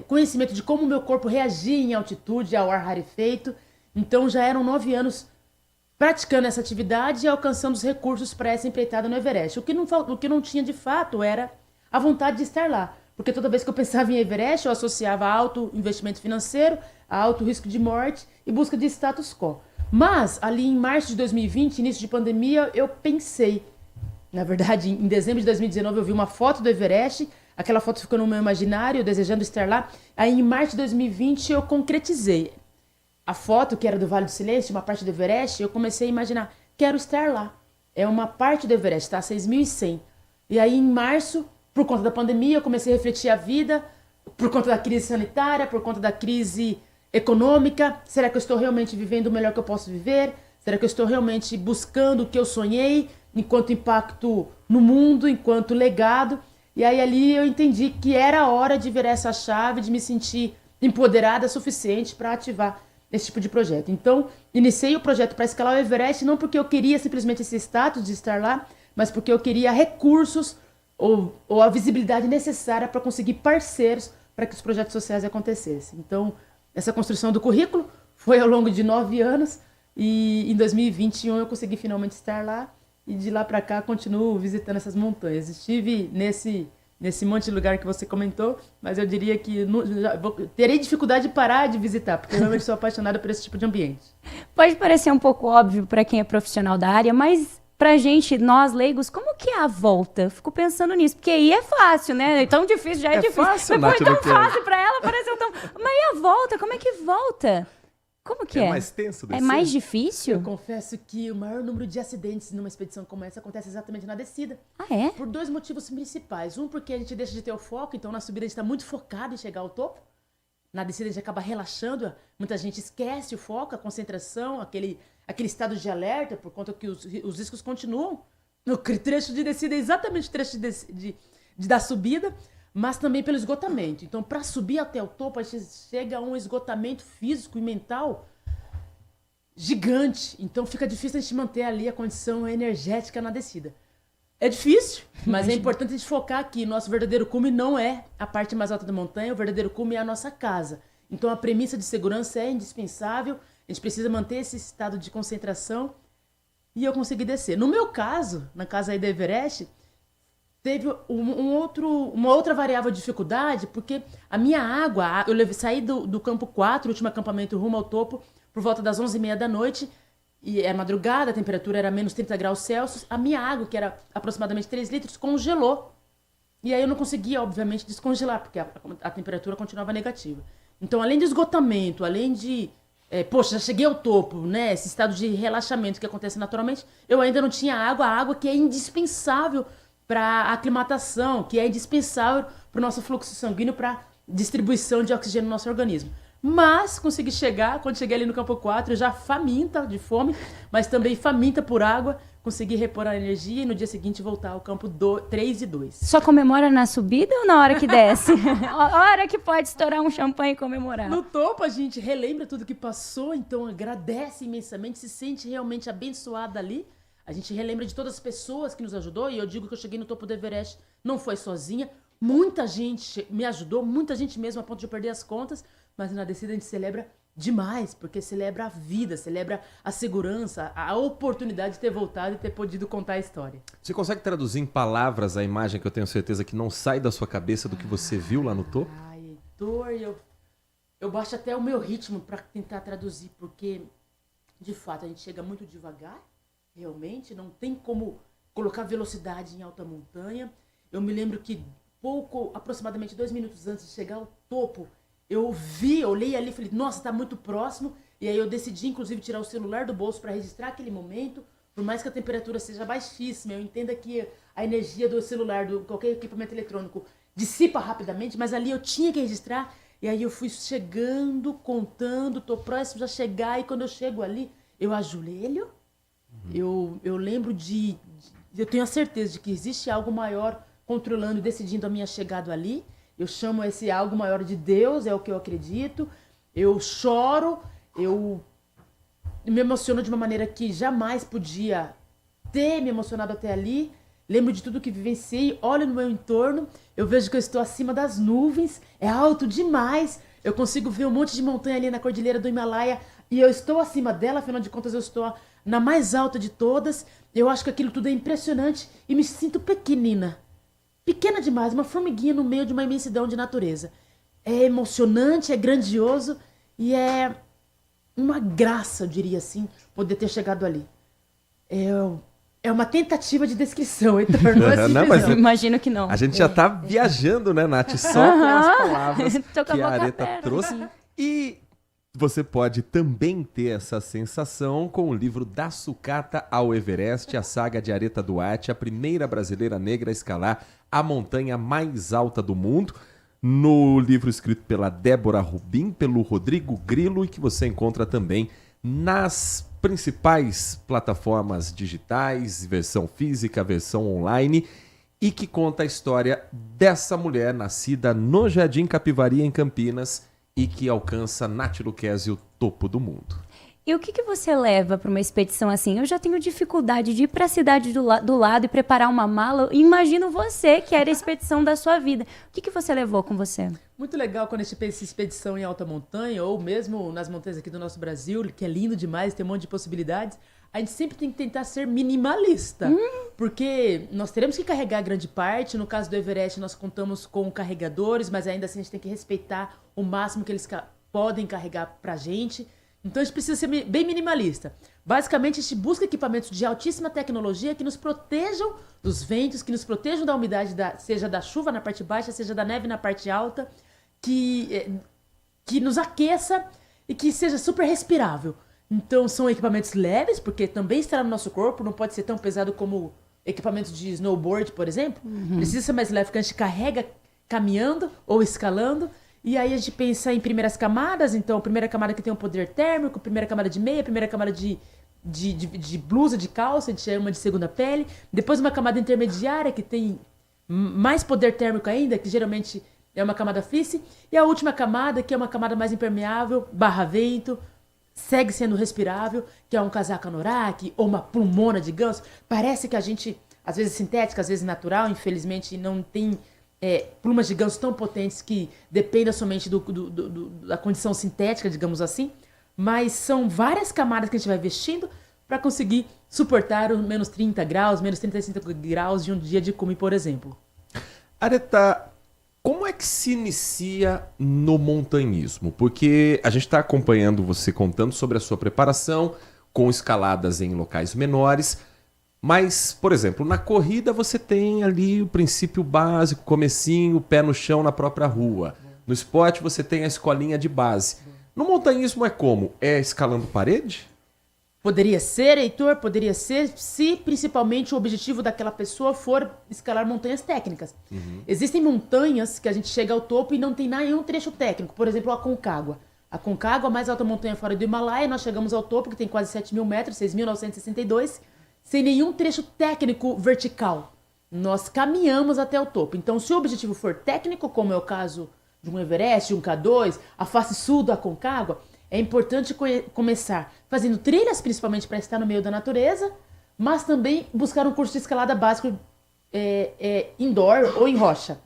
conhecimento de como o meu corpo reagia em altitude, ao ar rarefeito. Então já eram 9 anos praticando essa atividade e alcançando os recursos para essa empreitada no Everest. O que não tinha de fato era a vontade de estar lá. Porque toda vez que eu pensava em Everest, eu associava alto investimento financeiro, a alto risco de morte e busca de status quo. Mas, ali em março de 2020, início de pandemia, eu pensei. Na verdade, em dezembro de 2019, eu vi uma foto do Everest, aquela foto ficou no meu imaginário, eu desejando estar lá. Aí, em março de 2020, eu concretizei. A foto, que era do Vale do Silêncio, uma parte do Everest, eu comecei a imaginar, quero estar lá. É uma parte do Everest, tá? 6.100. E aí, em março, por conta da pandemia, eu comecei a refletir a vida, por conta da crise sanitária, por conta da crise econômica. Será que eu estou realmente vivendo o melhor que eu posso viver? Será que eu estou realmente buscando o que eu sonhei, enquanto impacto no mundo, enquanto legado? E aí, ali, eu entendi que era a hora de virar essa chave, de me sentir empoderada o suficiente para ativar esse tipo de projeto. Então, iniciei o projeto para escalar o Everest, não porque eu queria simplesmente esse status de estar lá, mas porque eu queria recursos ou a visibilidade necessária para conseguir parceiros para que os projetos sociais acontecessem. Então, essa construção do currículo foi ao longo de 9 anos e em 2021 eu consegui finalmente estar lá e de lá para cá continuo visitando essas montanhas. Estive nesse monte de lugar que você comentou, mas eu diria que terei dificuldade de parar de visitar, porque eu realmente sou apaixonada por esse tipo de ambiente. Pode parecer um pouco óbvio para quem é profissional da área, mas pra gente, nós leigos, como que é a volta? Fico pensando nisso, porque aí é fácil, né? Tão difícil, já é difícil. Fácil, mas foi tão Nath, fácil pra ela, pareceu tão... Mas e a volta? Como é que volta? Como que é? É mais tenso descer? É mais difícil? Eu confesso que o maior número de acidentes numa expedição como essa acontece exatamente na descida. Ah, é? Por 2 motivos principais. Um, porque a gente deixa de ter o foco, então na subida a gente está muito focado em chegar ao topo. Na descida a gente acaba relaxando, muita gente esquece o foco, a concentração, aquele estado de alerta, por conta que os riscos continuam. O trecho de descida é exatamente o trecho da subida, mas também pelo esgotamento. Então, para subir até o topo, a gente chega a um esgotamento físico e mental gigante. Então, fica difícil a gente manter ali a condição energética na descida. É difícil, mas é importante a gente focar que nosso verdadeiro cume não é a parte mais alta da montanha, o verdadeiro cume é a nossa casa. Então, a premissa de segurança é indispensável, a gente precisa manter esse estado de concentração e eu consegui descer. No meu caso, na casa aí da Everest, teve uma outra variável de dificuldade, porque a minha água, saí do campo 4, último acampamento rumo ao topo, por volta das 11h30 da noite, e é madrugada, a temperatura era menos 30 graus Celsius, a minha água, que era aproximadamente 3 litros, congelou. E aí eu não conseguia, obviamente, descongelar, porque a temperatura continuava negativa. Então, além do esgotamento, além de... já cheguei ao topo, né? Esse estado de relaxamento que acontece naturalmente, eu ainda não tinha água, a água que é indispensável para a aclimatação, que é indispensável para o nosso fluxo sanguíneo, para distribuição de oxigênio no nosso organismo. Mas consegui chegar, quando cheguei ali no campo 4, eu já faminta de fome, mas também faminta por água, consegui repor a energia e no dia seguinte voltar ao campo 3 e 2. Só comemora na subida ou na hora que desce? A hora que pode estourar um champanhe e comemorar. No topo a gente relembra tudo que passou, então agradece imensamente, se sente realmente abençoada ali. A gente relembra de todas as pessoas que nos ajudou, e eu digo que eu cheguei no topo do Everest, não foi sozinha. Muita gente me ajudou, muita gente mesmo, a ponto de eu perder as contas, mas na descida a gente celebra demais, porque celebra a vida, celebra a segurança, a oportunidade de ter voltado e ter podido contar a história. Você consegue traduzir em palavras a imagem que eu tenho certeza que não sai da sua cabeça do que você viu lá no topo? Ai, Heitor, eu baixo até o meu ritmo para tentar traduzir, porque, de fato, a gente chega muito devagar, realmente, não tem como colocar velocidade em alta montanha. Eu me lembro que aproximadamente 2 minutos antes de chegar ao topo, eu olhei ali e falei, nossa, tá muito próximo. E aí eu decidi, inclusive, tirar o celular do bolso para registrar aquele momento. Por mais que a temperatura seja baixíssima, eu entendo que a energia do celular, de qualquer equipamento eletrônico, dissipa rapidamente, mas ali eu tinha que registrar. E aí eu fui chegando, contando, tô próximo a chegar. E quando eu chego ali, eu ajoelho. Eu lembro eu tenho a certeza de que existe algo maior controlando e decidindo a minha chegada ali. Eu chamo esse algo maior de Deus, é o que eu acredito. Eu choro, eu me emociono de uma maneira que jamais podia ter me emocionado até ali. Lembro de tudo que vivenciei, olho no meu entorno, eu vejo que eu estou acima das nuvens, é alto demais. Eu consigo ver um monte de montanha ali na Cordilheira do Himalaia e eu estou acima dela, afinal de contas eu estou na mais alta de todas. Eu acho que aquilo tudo é impressionante e me sinto pequenina. Pequena demais, uma formiguinha no meio de uma imensidão de natureza. É emocionante, é grandioso e é uma graça, eu diria assim, poder ter chegado ali. É uma tentativa de descrição, Heitor, não é assim, não, mas imagino que não. A gente já tá viajando, né, Nath? Só com as palavras que a Areta trouxe. E você pode também ter essa sensação com o livro Da Sucata ao Everest, a saga de Areta Duarte, a primeira brasileira negra a escalar a montanha mais alta do mundo, no livro escrito pela Débora Rubim, pelo Rodrigo Grilo, e que você encontra também nas principais plataformas digitais, versão física, versão online, e que conta a história dessa mulher nascida no Jardim Capivari, em Campinas, e que alcança, Nath Lucchesi, o topo do mundo. E o que você leva para uma expedição assim? Eu já tenho dificuldade de ir para a cidade do lado e preparar uma mala. Imagino você, que era a expedição da sua vida. O que você levou com você? Muito legal quando a gente pensa em expedição em alta montanha, ou mesmo nas montanhas aqui do nosso Brasil, que é lindo demais, tem um monte de possibilidades. A gente sempre tem que tentar ser minimalista, porque nós teremos que carregar grande parte. No caso do Everest, nós contamos com carregadores, mas ainda assim a gente tem que respeitar o máximo que eles podem carregar pra gente. Então a gente precisa ser bem minimalista. Basicamente, a gente busca equipamentos de altíssima tecnologia que nos protejam dos ventos, que nos protejam da umidade, seja da chuva na parte baixa, seja da neve na parte alta, que nos aqueça e que seja super respirável. Então são equipamentos leves, porque também estará no nosso corpo, não pode ser tão pesado como equipamentos de snowboard, por exemplo. Precisa ser mais leve, porque a gente carrega caminhando ou escalando. E aí a gente pensa em primeiras camadas, então primeira camada que tem um poder térmico, primeira camada de meia, primeira camada de blusa, de calça, a gente chama de segunda pele. Depois uma camada intermediária que tem mais poder térmico ainda, que geralmente é uma camada fleece. E a última camada, que é uma camada mais impermeável, barra vento, segue sendo respirável, que é um casaco anorak ou uma plumona de ganso. Parece que a gente, às vezes sintética, às vezes natural, infelizmente não tem plumas de ganso tão potentes que dependam somente da condição sintética, digamos assim. Mas são várias camadas que a gente vai vestindo para conseguir suportar os menos 30 graus, menos 35 graus de um dia de cume, por exemplo. Areta, como é que se inicia no montanhismo? Porque a gente está acompanhando você contando sobre a sua preparação com escaladas em locais menores, mas, por exemplo, na corrida você tem ali o princípio básico, comecinho, pé no chão na própria rua. No esporte você tem a escolinha de base. No montanhismo é como? É escalando parede? Poderia ser, Heitor, poderia ser, se principalmente o objetivo daquela pessoa for escalar montanhas técnicas. Existem montanhas que a gente chega ao topo e não tem nenhum trecho técnico. Por exemplo, a Aconcagua. A Aconcagua, a mais alta montanha fora do Himalaia, nós chegamos ao topo, que tem quase 7.000 metros, 6.962, sem nenhum trecho técnico vertical. Nós caminhamos até o topo. Então, se o objetivo for técnico, como é o caso de um Everest, de um K2, a face sul da Aconcagua, é importante começar fazendo trilhas, principalmente para estar no meio da natureza, mas também buscar um curso de escalada básico indoor ou em rocha.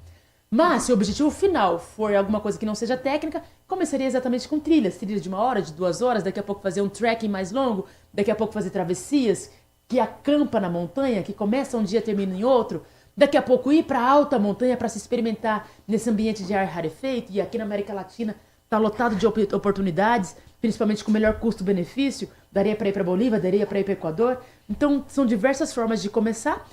Mas se o objetivo final for alguma coisa que não seja técnica, começaria exatamente com trilhas de 1 hora, de 2 horas, daqui a pouco fazer um trekking mais longo, daqui a pouco fazer travessias, que acampa na montanha, que começa um dia e termina em outro, daqui a pouco ir para a alta montanha para se experimentar nesse ambiente de ar rarefeito, e aqui na América Latina está lotado de oportunidades, principalmente com melhor custo-benefício, daria para ir para a Bolívia, daria para ir para o Equador. Então, são diversas formas de começar.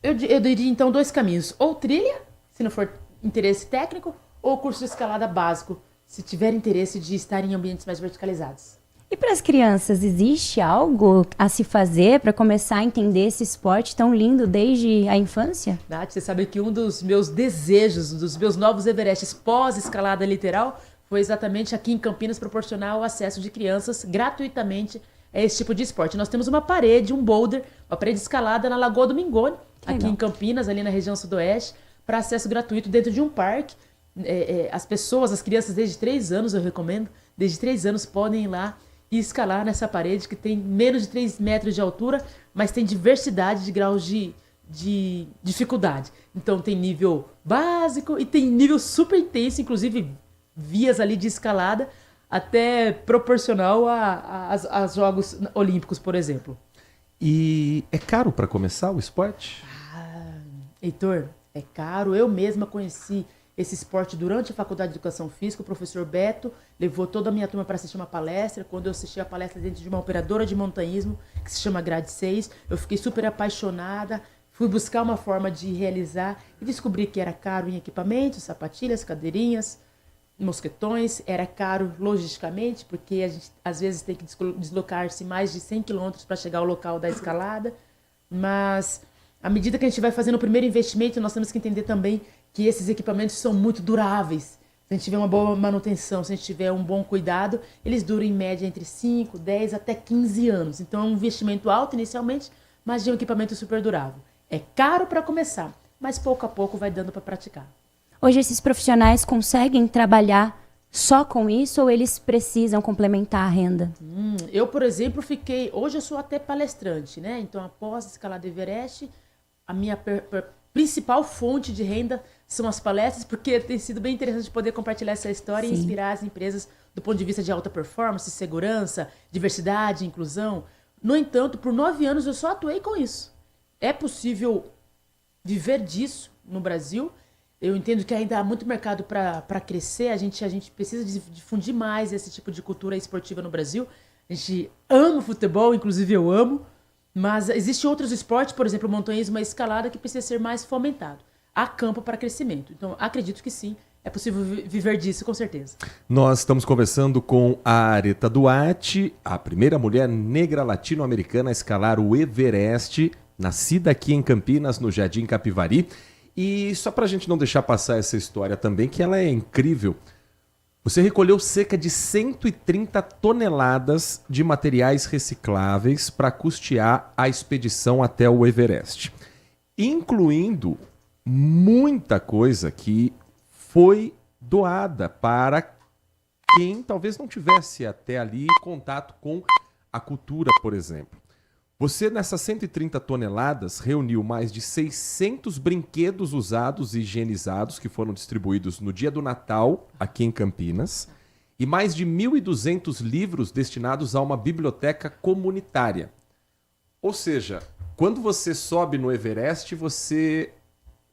Eu diria, então, 2 caminhos. Ou trilha, se não for interesse técnico, ou curso de escalada básico, se tiver interesse de estar em ambientes mais verticalizados. E para as crianças, existe algo a se fazer para começar a entender esse esporte tão lindo desde a infância? Nath, você sabe que um dos meus desejos, dos meus novos Everestes pós-escalada literal, foi exatamente aqui em Campinas proporcionar o acesso de crianças gratuitamente a esse tipo de esporte. Nós temos uma parede, um boulder, uma parede escalada na Lagoa do Mingone, aqui em Campinas, ali na região sudoeste, para acesso gratuito dentro de um parque. As pessoas, as crianças desde 3 anos, eu recomendo, desde 3 anos podem ir lá e escalar nessa parede que tem menos de 3 metros de altura, mas tem diversidade de graus de dificuldade. Então tem nível básico e tem nível super intenso, inclusive vias ali de escalada, até proporcional a Jogos Olímpicos, por exemplo. E é caro para começar o esporte? Heitor, é caro. Eu mesma conheci esse esporte durante a Faculdade de Educação Física. O professor Beto levou toda a minha turma para assistir uma palestra. Quando eu assisti a palestra dentro de uma operadora de montanhismo, que se chama Grade 6, eu fiquei super apaixonada. Fui buscar uma forma de realizar e descobri que era caro em equipamentos, sapatilhas, cadeirinhas, mosquetões. Era caro logisticamente, porque a gente às vezes tem que deslocar-se mais de 100 quilômetros para chegar ao local da escalada. Mas à medida que a gente vai fazendo o primeiro investimento, nós temos que entender também que esses equipamentos são muito duráveis. Se a gente tiver uma boa manutenção, se a gente tiver um bom cuidado, eles duram em média entre 5, 10 até 15 anos. Então é um investimento alto inicialmente, mas de um equipamento super durável. É caro para começar, mas pouco a pouco vai dando para praticar. Hoje esses profissionais conseguem trabalhar só com isso ou eles precisam complementar a renda? Eu, por exemplo, hoje eu sou até palestrante, né? Então após a escalada Everest, a minha principal fonte de renda são as palestras, porque tem sido bem interessante poder compartilhar essa história. Sim. E inspirar as empresas do ponto de vista de alta performance, segurança, diversidade, inclusão. No entanto, por 9 anos eu só atuei com isso. É possível viver disso no Brasil. Eu entendo que ainda há muito mercado para crescer, a gente precisa difundir mais esse tipo de cultura esportiva no Brasil. A gente ama futebol, inclusive eu amo, mas existem outros esportes, por exemplo, o montanhismo e a escalada, que precisa ser mais fomentado. Há campo para crescimento. Então, acredito que sim, é possível viver disso, com certeza. Nós estamos conversando com a Areta Duarte, a primeira mulher negra latino-americana a escalar o Everest, nascida aqui em Campinas, no Jardim Capivari. E só para a gente não deixar passar essa história também, que ela é incrível, você recolheu cerca de 130 toneladas de materiais recicláveis para custear a expedição até o Everest, incluindo muita coisa que foi doada para quem talvez não tivesse até ali contato com a cultura, por exemplo. Você, nessas 130 toneladas, reuniu mais de 600 brinquedos usados e higienizados que foram distribuídos no dia do Natal, aqui em Campinas, e mais de 1.200 livros destinados a uma biblioteca comunitária. Ou seja, quando você sobe no Everest, você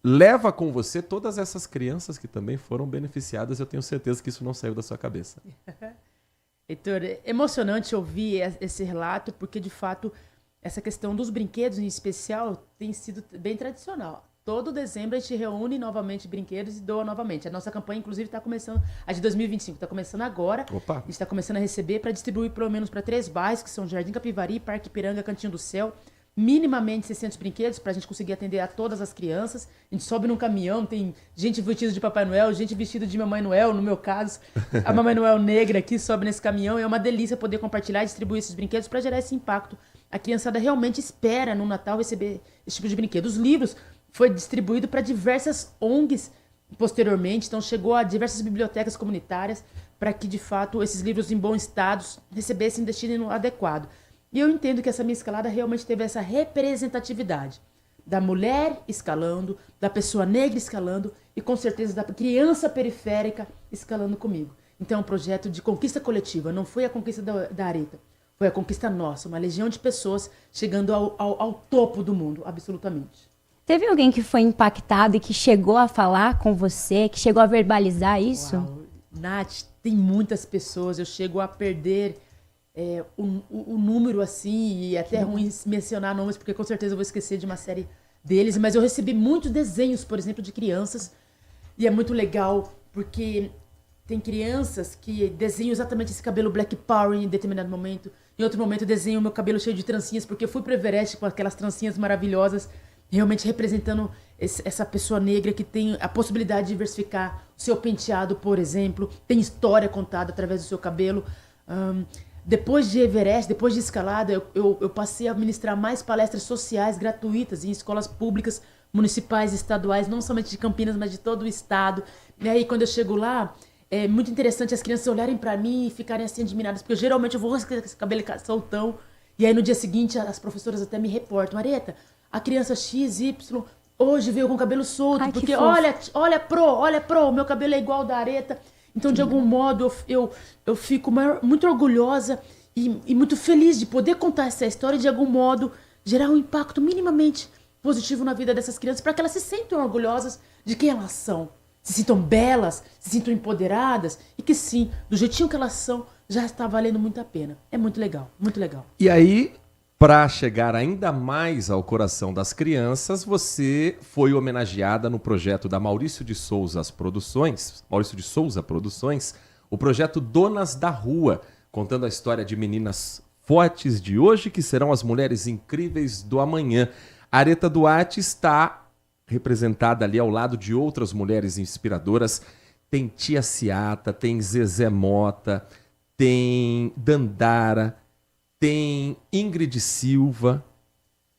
leva com você todas essas crianças que também foram beneficiadas. Eu tenho certeza que isso não saiu da sua cabeça. Heitor, é emocionante ouvir esse relato, porque, de fato, essa questão dos brinquedos, em especial, tem sido bem tradicional. Todo dezembro a gente reúne novamente brinquedos e doa novamente. A nossa campanha, inclusive, está começando, a de 2025, está começando agora. Opa. A gente está começando a receber para distribuir pelo menos para 3 bairros, que são Jardim Capivari, Parque Ipiranga, Cantinho do Céu. Minimamente 600 brinquedos para a gente conseguir atender a todas as crianças. A gente sobe num caminhão, tem gente vestida de Papai Noel, gente vestida de Mamãe Noel, no meu caso. A Mamãe Noel negra aqui sobe nesse caminhão. É uma delícia poder compartilhar e distribuir esses brinquedos para gerar esse impacto. A criançada realmente espera no Natal receber esse tipo de brinquedo. Os livros foi distribuído para diversas ONGs posteriormente, então chegou a diversas bibliotecas comunitárias para que, de fato, esses livros em bom estado recebessem destino adequado. E eu entendo que essa minha escalada realmente teve essa representatividade da mulher escalando, da pessoa negra escalando e, com certeza, da criança periférica escalando comigo. Então, é um projeto de conquista coletiva, não foi a conquista da Areta. Foi a conquista nossa, uma legião de pessoas chegando ao topo do mundo, absolutamente. Teve alguém que foi impactado e que chegou a falar com você, que chegou a verbalizar isso? Uau. Nath, tem muitas pessoas, eu chego a perder o número assim, e até é ruim mencionar nomes, porque com certeza eu vou esquecer de uma série deles, mas eu recebi muitos desenhos, por exemplo, de crianças, e é muito legal, porque tem crianças que desenham exatamente esse cabelo Black Power em determinado momento. Em outro momento eu desenho o meu cabelo cheio de trancinhas, porque eu fui pro Everest com aquelas trancinhas maravilhosas, realmente representando essa pessoa negra que tem a possibilidade de diversificar o seu penteado, por exemplo. Tem história contada através do seu cabelo. Depois de Everest, depois de escalada, eu passei a ministrar mais palestras sociais gratuitas em escolas públicas, municipais, estaduais, não somente de Campinas, mas de todo o estado. E aí, quando eu chego lá, é muito interessante as crianças olharem pra mim e ficarem assim admiradas, porque geralmente eu vou com esse cabelo soltão, e aí no dia seguinte as professoras até me reportam: Areta, a criança XY hoje veio com o cabelo solto. Ai, porque olha pro, o meu cabelo é igual ao da Areta. Então, de algum modo, eu fico muito orgulhosa e muito feliz de poder contar essa história e, de algum modo, gerar um impacto minimamente positivo na vida dessas crianças, para que elas se sintam orgulhosas de quem elas são. Se sintam belas, se sintam empoderadas e que sim, do jeitinho que elas são, já está valendo muito a pena. É muito legal, muito legal. E aí, para chegar ainda mais ao coração das crianças, você foi homenageada no projeto da Maurício de Souza Produções, o projeto Donas da Rua, contando a história de meninas fortes de hoje que serão as mulheres incríveis do amanhã. A Areta Duarte está representada ali ao lado de outras mulheres inspiradoras. Tem Tia Ciata, tem Zezé Mota, tem Dandara, tem Ingrid Silva,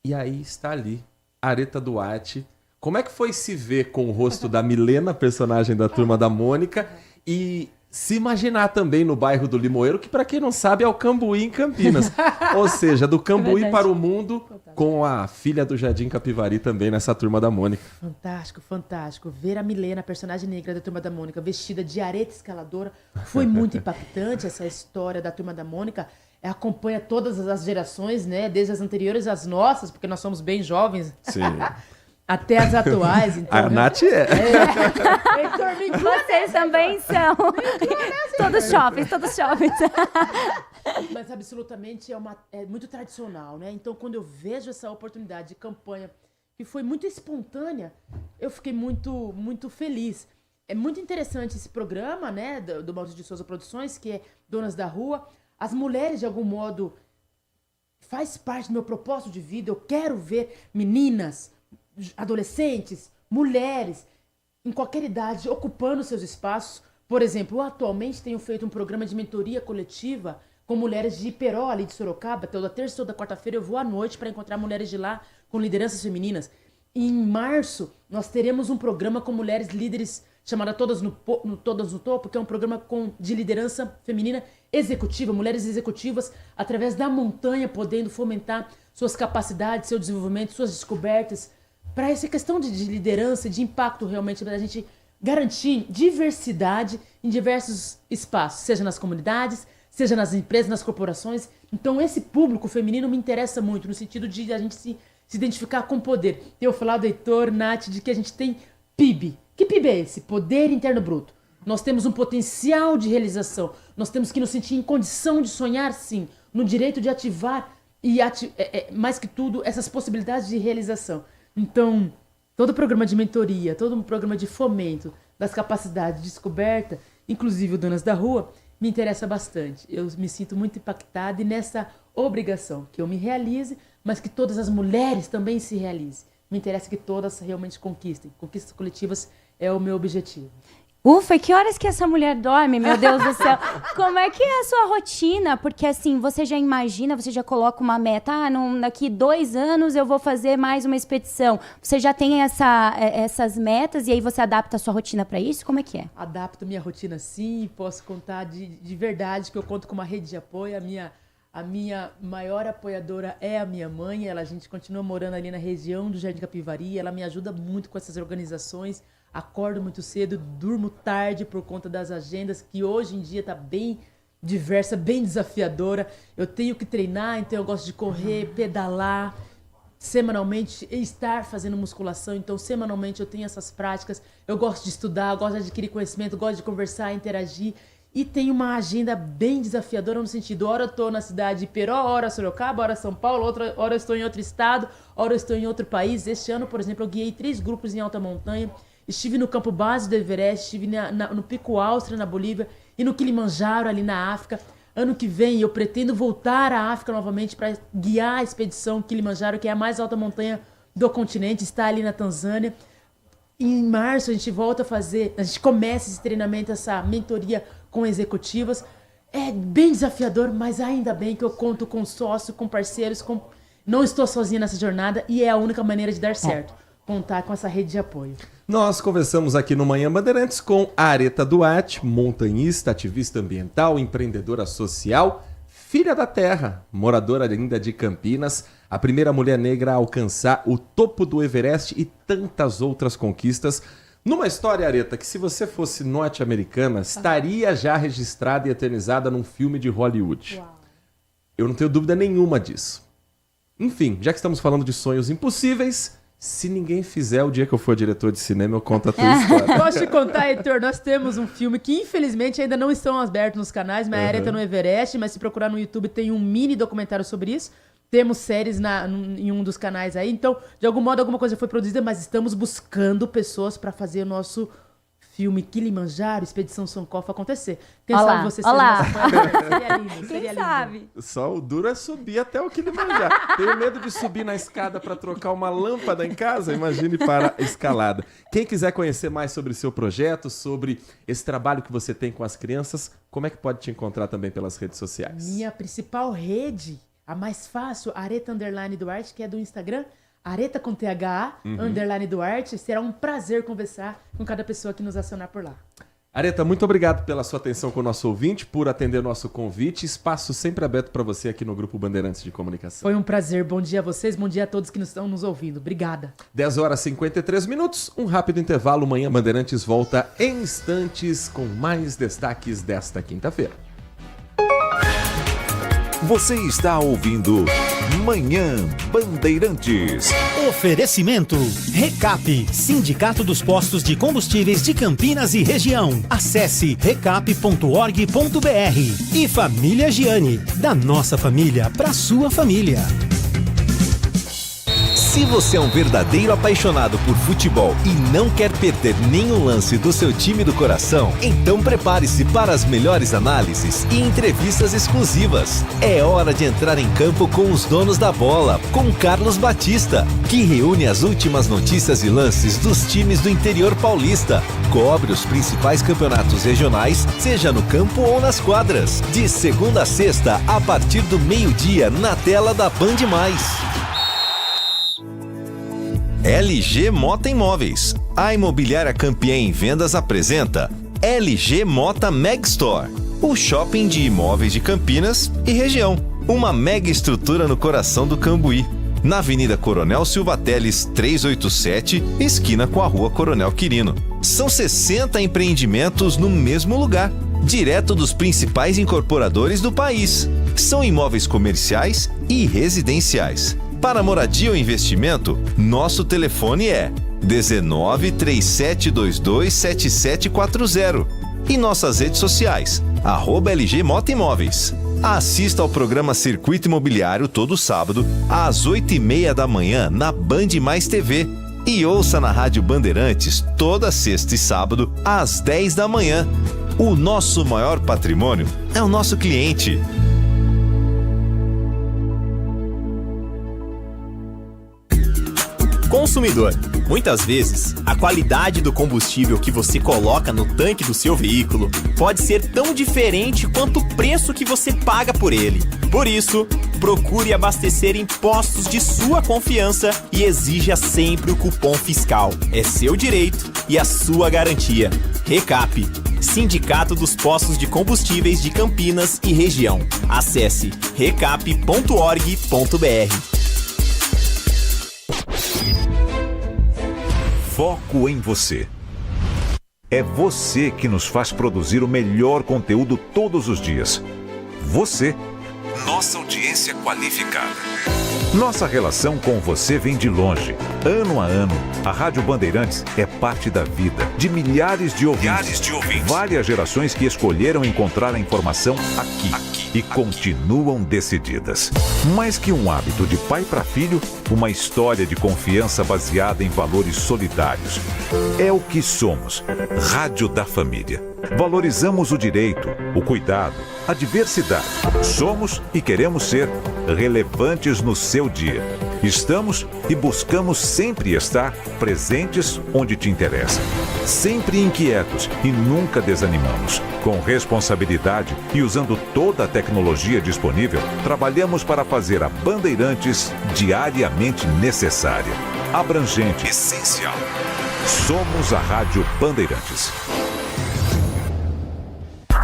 e aí está ali, Areta Duarte. Como é que foi se ver com o rosto da Milena, personagem da Turma da Mônica, e se imaginar também no bairro do Limoeiro, que para quem não sabe é o Cambuí em Campinas. Ou seja, do Cambuí para o mundo, com a filha do Jardim Capivari também nessa Turma da Mônica. Fantástico, fantástico. Ver a Milena, a personagem negra da Turma da Mônica, vestida de Areta escaladora, foi muito impactante. Essa história da Turma da Mônica acompanha todas as gerações, né? Desde as anteriores às nossas, porque nós somos bem jovens. Sim. até as atuais. Então, A Nath é. Heitor, me Vocês também são. Todos jovens. Mas absolutamente é muito tradicional, né? Então, quando eu vejo essa oportunidade de campanha, que foi muito espontânea, eu fiquei muito, muito feliz. É muito interessante esse programa, né, do Maurício de Souza Produções, que é Donas da Rua. As mulheres, de algum modo, faz parte do meu propósito de vida. Eu quero ver meninas, adolescentes, mulheres, em qualquer idade, ocupando seus espaços. Por exemplo, eu atualmente tenho feito um programa de mentoria coletiva com mulheres de Iperó, ali de Sorocaba. Toda terça e toda quarta-feira eu vou à noite para encontrar mulheres de lá com lideranças femininas. E em março, nós teremos um programa com mulheres líderes chamada Todas no Topo, que é um programa de liderança feminina executiva, mulheres executivas, através da montanha, podendo fomentar suas capacidades, seu desenvolvimento, suas descobertas, para essa questão de liderança, de impacto realmente, para a gente garantir diversidade em diversos espaços, seja nas comunidades, seja nas empresas, nas corporações. Então esse público feminino me interessa muito, no sentido de a gente se identificar com poder. Eu falado, Heitor, Nath, de que a gente tem PIB. Que PIB é esse? Poder Interno Bruto. Nós temos um potencial de realização. Nós temos que nos sentir em condição de sonhar, sim, no direito de ativar e, mais que tudo, essas possibilidades de realização. Então, todo programa de mentoria, todo programa de fomento das capacidades de descoberta, inclusive o Donas da Rua, me interessa bastante. Eu me sinto muito impactada e nessa obrigação que eu me realize, mas que todas as mulheres também se realizem. Me interessa que todas realmente conquistem. Conquistas coletivas é o meu objetivo. Ufa, e que horas que essa mulher dorme, meu Deus do céu? Como é que é a sua rotina? Porque assim, você já imagina, você já coloca uma meta, daqui 2 anos eu vou fazer mais uma expedição. Você já tem essas metas e aí você adapta a sua rotina para isso? Como é que é? Adapto minha rotina sim, posso contar de verdade que eu conto com uma rede de apoio. A minha maior apoiadora é a minha mãe, a gente continua morando ali na região do Jardim Capivari, ela me ajuda muito com essas organizações. Acordo muito cedo, durmo tarde por conta das agendas, que hoje em dia está bem diversa, bem desafiadora. Eu tenho que treinar, então eu gosto de correr, pedalar, semanalmente estar fazendo musculação. Então, semanalmente eu tenho essas práticas. Eu gosto de estudar, gosto de adquirir conhecimento, gosto de conversar, interagir. E tenho uma agenda bem desafiadora no sentido, hora eu estou na cidade de Iperó, hora Sorocaba, hora São Paulo, hora eu estou em outro estado, hora eu estou em outro país. Este ano, por exemplo, eu guiei 3 grupos em alta montanha. Estive no campo base do Everest, estive no Pico Áustria, na Bolívia, e no Kilimanjaro, ali na África. Ano que vem eu pretendo voltar à África novamente para guiar a expedição Kilimanjaro, que é a mais alta montanha do continente, está ali na Tanzânia. Em março a gente começa esse treinamento, essa mentoria com executivas. É bem desafiador, mas ainda bem que eu conto com sócio, com parceiros, não estou sozinha nessa jornada e é a única maneira de dar certo. Contar com essa rede de apoio. Nós conversamos aqui no Manhã Bandeirantes com a Areta Duarte, montanhista, ativista ambiental, empreendedora social, filha da terra, moradora ainda de Campinas, a primeira mulher negra a alcançar o topo do Everest e tantas outras conquistas. Numa história, Areta, que se você fosse norte-americana, estaria já registrada e eternizada num filme de Hollywood. Uau. Eu não tenho dúvida nenhuma disso. Enfim, já que estamos falando de sonhos impossíveis, se ninguém fizer o dia que eu for diretor de cinema, eu conto a tua história. Posso te contar, Heitor, nós temos um filme que infelizmente ainda não estão abertos nos canais, mas a Areta no Everest, mas se procurar no YouTube tem um mini documentário sobre isso. Temos séries em um dos canais aí, então de algum modo alguma coisa foi produzida, mas estamos buscando pessoas para fazer o nosso filme Kilimanjaro, Expedição Sonkofa acontecer. Quem sabe você seria lindo. Quem sabe? Só o duro é subir até o Kilimanjaro. Tenho medo de subir na escada para trocar uma lâmpada em casa, imagine para a escalada. Quem quiser conhecer mais sobre o seu projeto, sobre esse trabalho que você tem com as crianças, como é que pode te encontrar também pelas redes sociais? Minha principal rede, a mais fácil, Areta_Duarte, que é do Instagram, Areta com THA, _ Duarte. Será um prazer conversar com cada pessoa que nos acionar por lá. Areta, muito obrigado pela sua atenção com o nosso ouvinte, por atender o nosso convite. Espaço sempre aberto para você aqui no Grupo Bandeirantes de Comunicação. Foi um prazer. Bom dia a vocês, bom dia a todos que estão nos ouvindo. Obrigada. 10h53, um rápido intervalo. Manhã Bandeirantes volta em instantes com mais destaques desta quinta-feira. Você está ouvindo Manhã Bandeirantes. Oferecimento. Recap, Sindicato dos Postos de Combustíveis de Campinas e Região. Acesse recap.org.br. E Família Giani, da nossa família para sua família. Se você é um verdadeiro apaixonado por futebol e não quer perder nenhum lance do seu time do coração, então prepare-se para as melhores análises e entrevistas exclusivas. É hora de entrar em campo com os donos da bola, com Carlos Batista, que reúne as últimas notícias e lances dos times do interior paulista. Cobre os principais campeonatos regionais, seja no campo ou nas quadras. De segunda a sexta, a partir do meio-dia, na tela da Band+. LG Mota Imóveis. A imobiliária campeã em vendas apresenta LG Mota Meg Store, o shopping de imóveis de Campinas e região. Uma mega estrutura no coração do Cambuí, na Avenida Coronel Silva Teles 387, esquina com a Rua Coronel Quirino. São 60 empreendimentos no mesmo lugar, direto dos principais incorporadores do país. São imóveis comerciais e residenciais. Para moradia ou investimento, nosso telefone é 19 3722 7740 e nossas redes sociais, @LG Mota Imóveis. Assista ao programa Circuito Imobiliário todo sábado, às 8h30 da manhã, na Band Mais TV. E ouça na Rádio Bandeirantes toda sexta e sábado, às 10 da manhã. O nosso maior patrimônio é o nosso cliente. Consumidor. Muitas vezes, a qualidade do combustível que você coloca no tanque do seu veículo pode ser tão diferente quanto o preço que você paga por ele. Por isso, procure abastecer em postos de sua confiança e exija sempre o cupom fiscal. É seu direito e a sua garantia. Recap, Sindicato dos Postos de Combustíveis de Campinas e Região. Acesse recap.org.br. Foco em você. É você que nos faz produzir o melhor conteúdo todos os dias. Você, nossa audiência qualificada. Nossa relação com você vem de longe. Ano a ano, a Rádio Bandeirantes é parte da vida de milhares de ouvintes. Várias gerações que escolheram encontrar a informação aqui e continuam decididas. Mais que um hábito de pai para filho, uma história de confiança baseada em valores solidários. É o que somos. Rádio da Família. Valorizamos o direito, o cuidado, a diversidade. Somos e queremos ser relevantes no seu dia. Estamos e buscamos sempre estar presentes onde te interessa. Sempre inquietos e nunca desanimamos. Com responsabilidade e usando toda a tecnologia disponível, trabalhamos para fazer a Bandeirantes diariamente necessária, abrangente, essencial. Somos a Rádio Bandeirantes.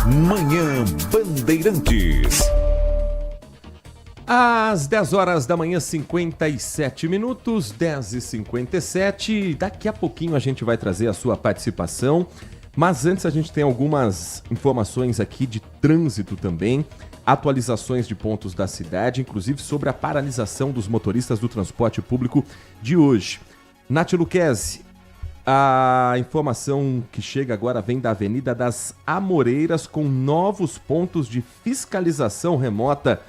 Manhã Bandeirantes. Às 10 horas da manhã, 57 minutos, 10h57. Daqui a pouquinho a gente vai trazer a sua participação. Mas antes a gente tem algumas informações aqui de trânsito também. Atualizações de pontos da cidade, inclusive sobre a paralisação dos motoristas do transporte público de hoje. Nath Luquezzi, a informação que chega agora vem da Avenida das Amoreiras com novos pontos de fiscalização remota.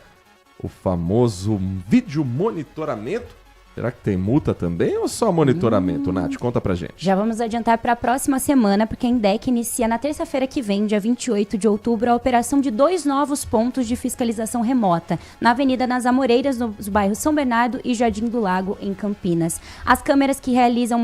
O famoso vídeo monitoramento. Será que tem multa também ou só monitoramento, Nath? Conta pra gente. Já vamos adiantar para a próxima semana, porque a INDEC inicia na terça-feira que vem, dia 28 de outubro, a operação de 2 novos pontos de fiscalização remota, na Avenida das Amoreiras, nos bairros São Bernardo e Jardim do Lago, em Campinas. As câmeras que realizam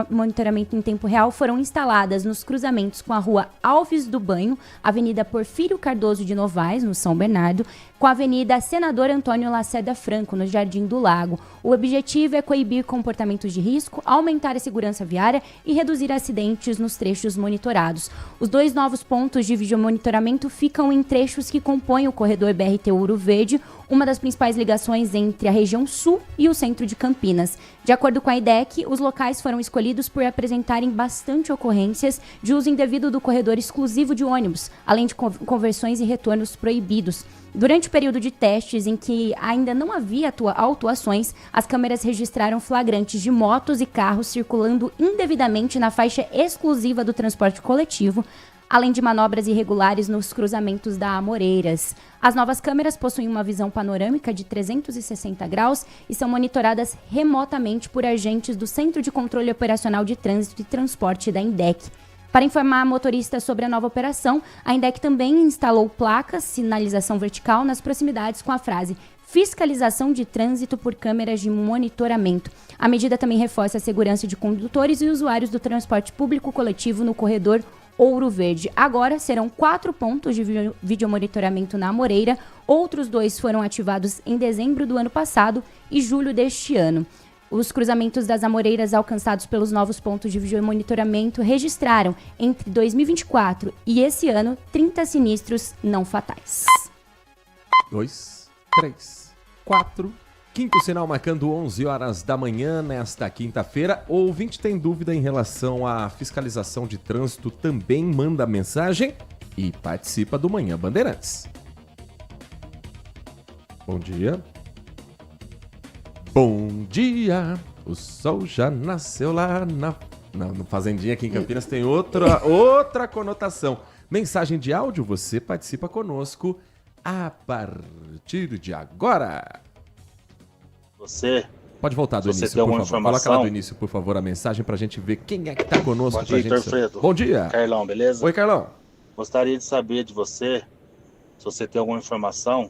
monitoramento em tempo real foram instaladas nos cruzamentos com a Rua Alves do Banho, Avenida Porfírio Cardoso de Novaes, no São Bernardo, com a Avenida Senador Antônio Lacerda Franco, no Jardim do Lago. O objetivo é coibir comportamentos de risco, aumentar a segurança viária e reduzir acidentes nos trechos monitorados. Os 2 novos pontos de videomonitoramento ficam em trechos que compõem o corredor BRT Ouro Verde, uma das principais ligações entre a região sul e o centro de Campinas. De acordo com a IDEC, os locais foram escolhidos por apresentarem bastante ocorrências de uso indevido do corredor exclusivo de ônibus, além de conversões e retornos proibidos. Durante o período de testes em que ainda não havia autuações, as câmeras registraram flagrantes de motos e carros circulando indevidamente na faixa exclusiva do transporte coletivo, além de manobras irregulares nos cruzamentos da Amoreiras. As novas câmeras possuem uma visão panorâmica de 360 graus e são monitoradas remotamente por agentes do Centro de Controle Operacional de Trânsito e Transporte da INDEC. Para informar motoristas sobre a nova operação, a INDEC também instalou placas, sinalização vertical nas proximidades com a frase fiscalização de trânsito por câmeras de monitoramento. A medida também reforça a segurança de condutores e usuários do transporte público coletivo no corredor Ouro Verde. Agora serão 4 pontos de videomonitoramento na Amoreira, outros 2 foram ativados em dezembro do ano passado e julho deste ano. Os cruzamentos das Amoreiras alcançados pelos novos pontos de videomonitoramento registraram, entre 2024 e esse ano, 30 sinistros não fatais. 2, 3, 4. Quinto sinal marcando 11 horas da manhã nesta quinta-feira. O ouvinte tem dúvida em relação à fiscalização de trânsito, também manda mensagem e participa do Manhã Bandeirantes. Bom dia. Bom dia, o sol já nasceu lá na Fazendinha aqui em Campinas, tem outra conotação. Mensagem de áudio, você participa conosco a partir de agora. Você pode voltar do início, tem alguma por favor. informação? Coloca lá do início, por favor, a mensagem pra gente ver quem é que tá conosco. Bom dia, Heitor Fredo. Bom dia. Carlão, beleza? Oi, Carlão. Gostaria de saber de você, se você tem alguma informação,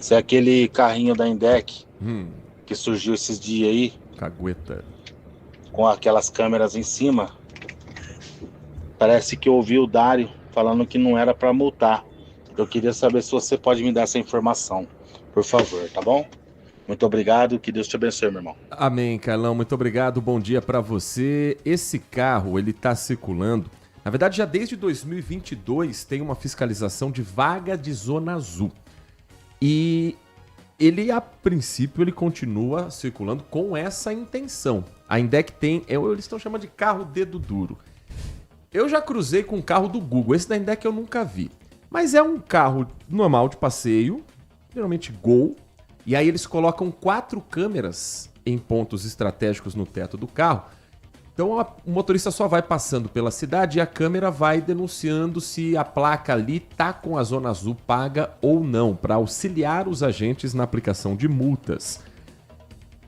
se é aquele carrinho da INDEC que surgiu esses dias aí, cagueta, com aquelas câmeras em cima, parece que eu ouvi o Dário falando que não era para multar. Eu queria saber se você pode me dar essa informação, por favor, tá bom? Muito obrigado, que Deus te abençoe, meu irmão. Amém, Carlão, muito obrigado, bom dia para você. Esse carro, ele tá circulando, na verdade já desde 2022 tem uma fiscalização de vaga de zona azul. E ele, a princípio, ele continua circulando com essa intenção. A INDEC tem, eles estão chamando de carro dedo duro. Eu já cruzei com um carro do Google, esse da INDEC eu nunca vi. Mas é um carro normal de passeio, geralmente Gol, e aí eles colocam 4 câmeras em pontos estratégicos no teto do carro. Então o motorista só vai passando pela cidade e a câmera vai denunciando se a placa ali tá com a zona azul paga ou não, para auxiliar os agentes na aplicação de multas.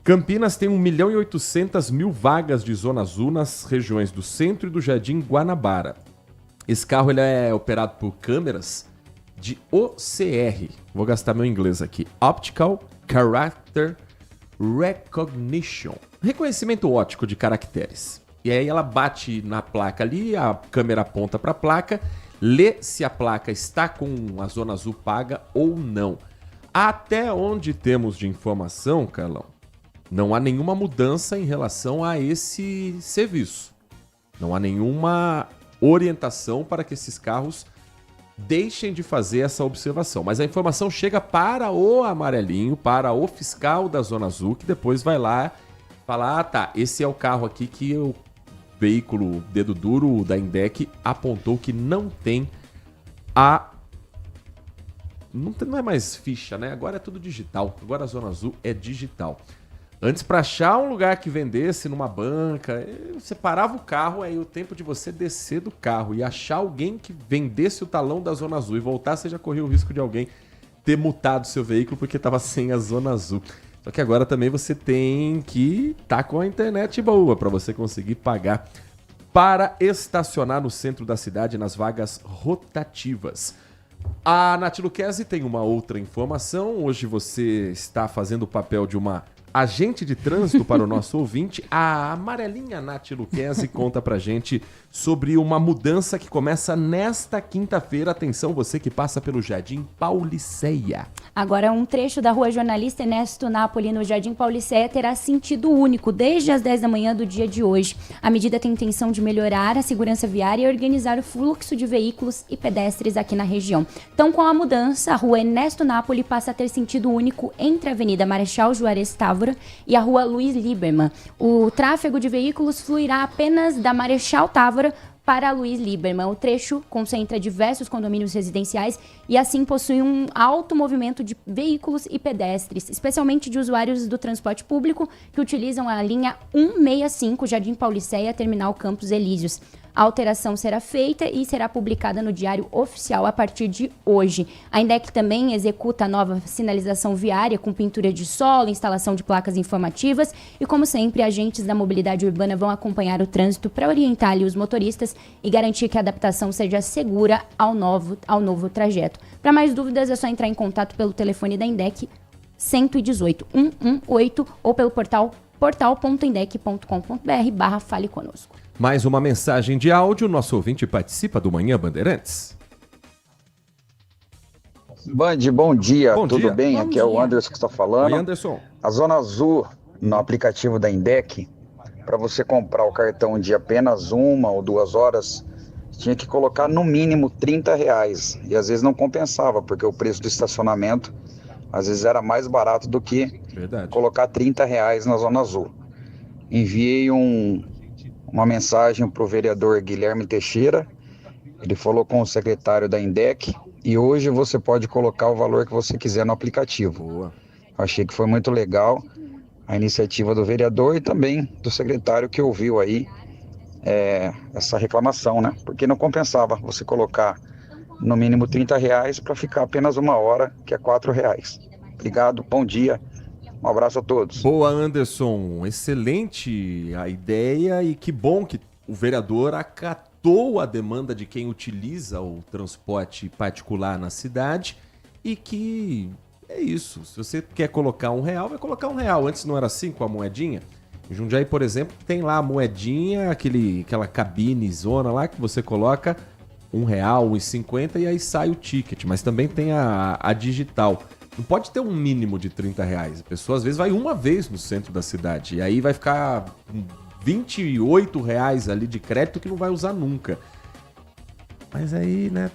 Campinas tem 1.800.000 vagas de zona azul nas regiões do centro e do Jardim Guanabara. Esse carro ele é operado por câmeras de OCR, vou gastar meu inglês aqui, Optical Character Recognition, reconhecimento óptico de caracteres. E aí ela bate na placa ali, a câmera aponta para a placa, lê se a placa está com a zona azul paga ou não. Até onde temos de informação, Carlão, não há nenhuma mudança em relação a esse serviço. Não há nenhuma orientação para que esses carros deixem de fazer essa observação. Mas a informação chega para o amarelinho, para o fiscal da zona azul, que depois vai lá e fala, ah tá, esse é o carro aqui que o veículo dedo duro da INDEC apontou que não tem a... Não é mais ficha, né? Agora é tudo digital. Agora a zona azul é digital. Antes, para achar um lugar que vendesse numa banca, você parava o carro, aí o tempo de você descer do carro e achar alguém que vendesse o talão da zona azul e voltar, você já corria o risco de alguém ter multado seu veículo porque estava sem a zona azul. Só que agora também você tem que estar com a internet boa para você conseguir pagar para estacionar no centro da cidade nas vagas rotativas. A Nath Luquezzi tem uma outra informação. Hoje você está fazendo o papel de uma agente de trânsito para o nosso ouvinte, a amarelinha Nath Luquezzi conta pra gente sobre uma mudança que começa nesta quinta-feira. Atenção, você que passa pelo Jardim Pauliceia. Agora, um trecho da Rua Jornalista Ernesto Napoli, no Jardim Pauliceia, terá sentido único desde as 10 da manhã do dia de hoje. A medida tem a intenção de melhorar a segurança viária e organizar o fluxo de veículos e pedestres aqui na região. Então, com a mudança, a Rua Ernesto Napoli passa a ter sentido único entre a Avenida Marechal Juarez Távora e a Rua Luiz Lieberman. O tráfego de veículos fluirá apenas da Marechal Távora para Luiz Lieberman. O trecho concentra diversos condomínios residenciais e assim possui um alto movimento de veículos e pedestres, especialmente de usuários do transporte público que utilizam a linha 165 Jardim Pauliceia, Terminal Campos Elíseos. A alteração será feita e será publicada no Diário Oficial a partir de hoje. A INDEC também executa a nova sinalização viária com pintura de solo, instalação de placas informativas e, como sempre, agentes da mobilidade urbana vão acompanhar o trânsito para orientar ali os motoristas e garantir que a adaptação seja segura ao novo trajeto. Para mais dúvidas, é só entrar em contato pelo telefone da INDEC 118 118 ou pelo portal.indec.com.br/fale conosco. Mais uma mensagem de áudio. Nosso ouvinte participa do Manhã Bandeirantes. Band, bom dia. Bom Tudo dia. bem? Bom Aqui dia. é o Anderson que está falando. Oi, Anderson. A Zona Azul, no aplicativo da INDEC, para você comprar o cartão de apenas 1 ou 2 horas, tinha que colocar no mínimo R$30. E às vezes não compensava, porque o preço do estacionamento às vezes era mais barato do que colocar R$30 na Zona Azul. Enviei uma mensagem para o vereador Guilherme Teixeira. Ele falou com o secretário da INDEC e hoje você pode colocar o valor que você quiser no aplicativo. Boa. Achei que foi muito legal a iniciativa do vereador e também do secretário que ouviu aí essa reclamação, né? Porque não compensava você colocar no mínimo R$30 para ficar apenas 1 hora, que é R$4. Obrigado, bom dia. Um abraço a todos. Boa, Anderson. Excelente a ideia e que bom que o vereador acatou a demanda de quem utiliza o transporte particular na cidade e que é isso. Se você quer colocar R$1, vai colocar R$1. Antes não era assim com a moedinha? Em Jundiaí, por exemplo, tem lá a moedinha, aquela cabine zona lá que você coloca R$1, R$1,50 e aí sai o ticket. Mas também tem a digital. Não pode ter um mínimo de R$30. A pessoa às vezes vai uma vez no centro da cidade e aí vai ficar com R$28 ali de crédito que não vai usar nunca. Mas aí, né?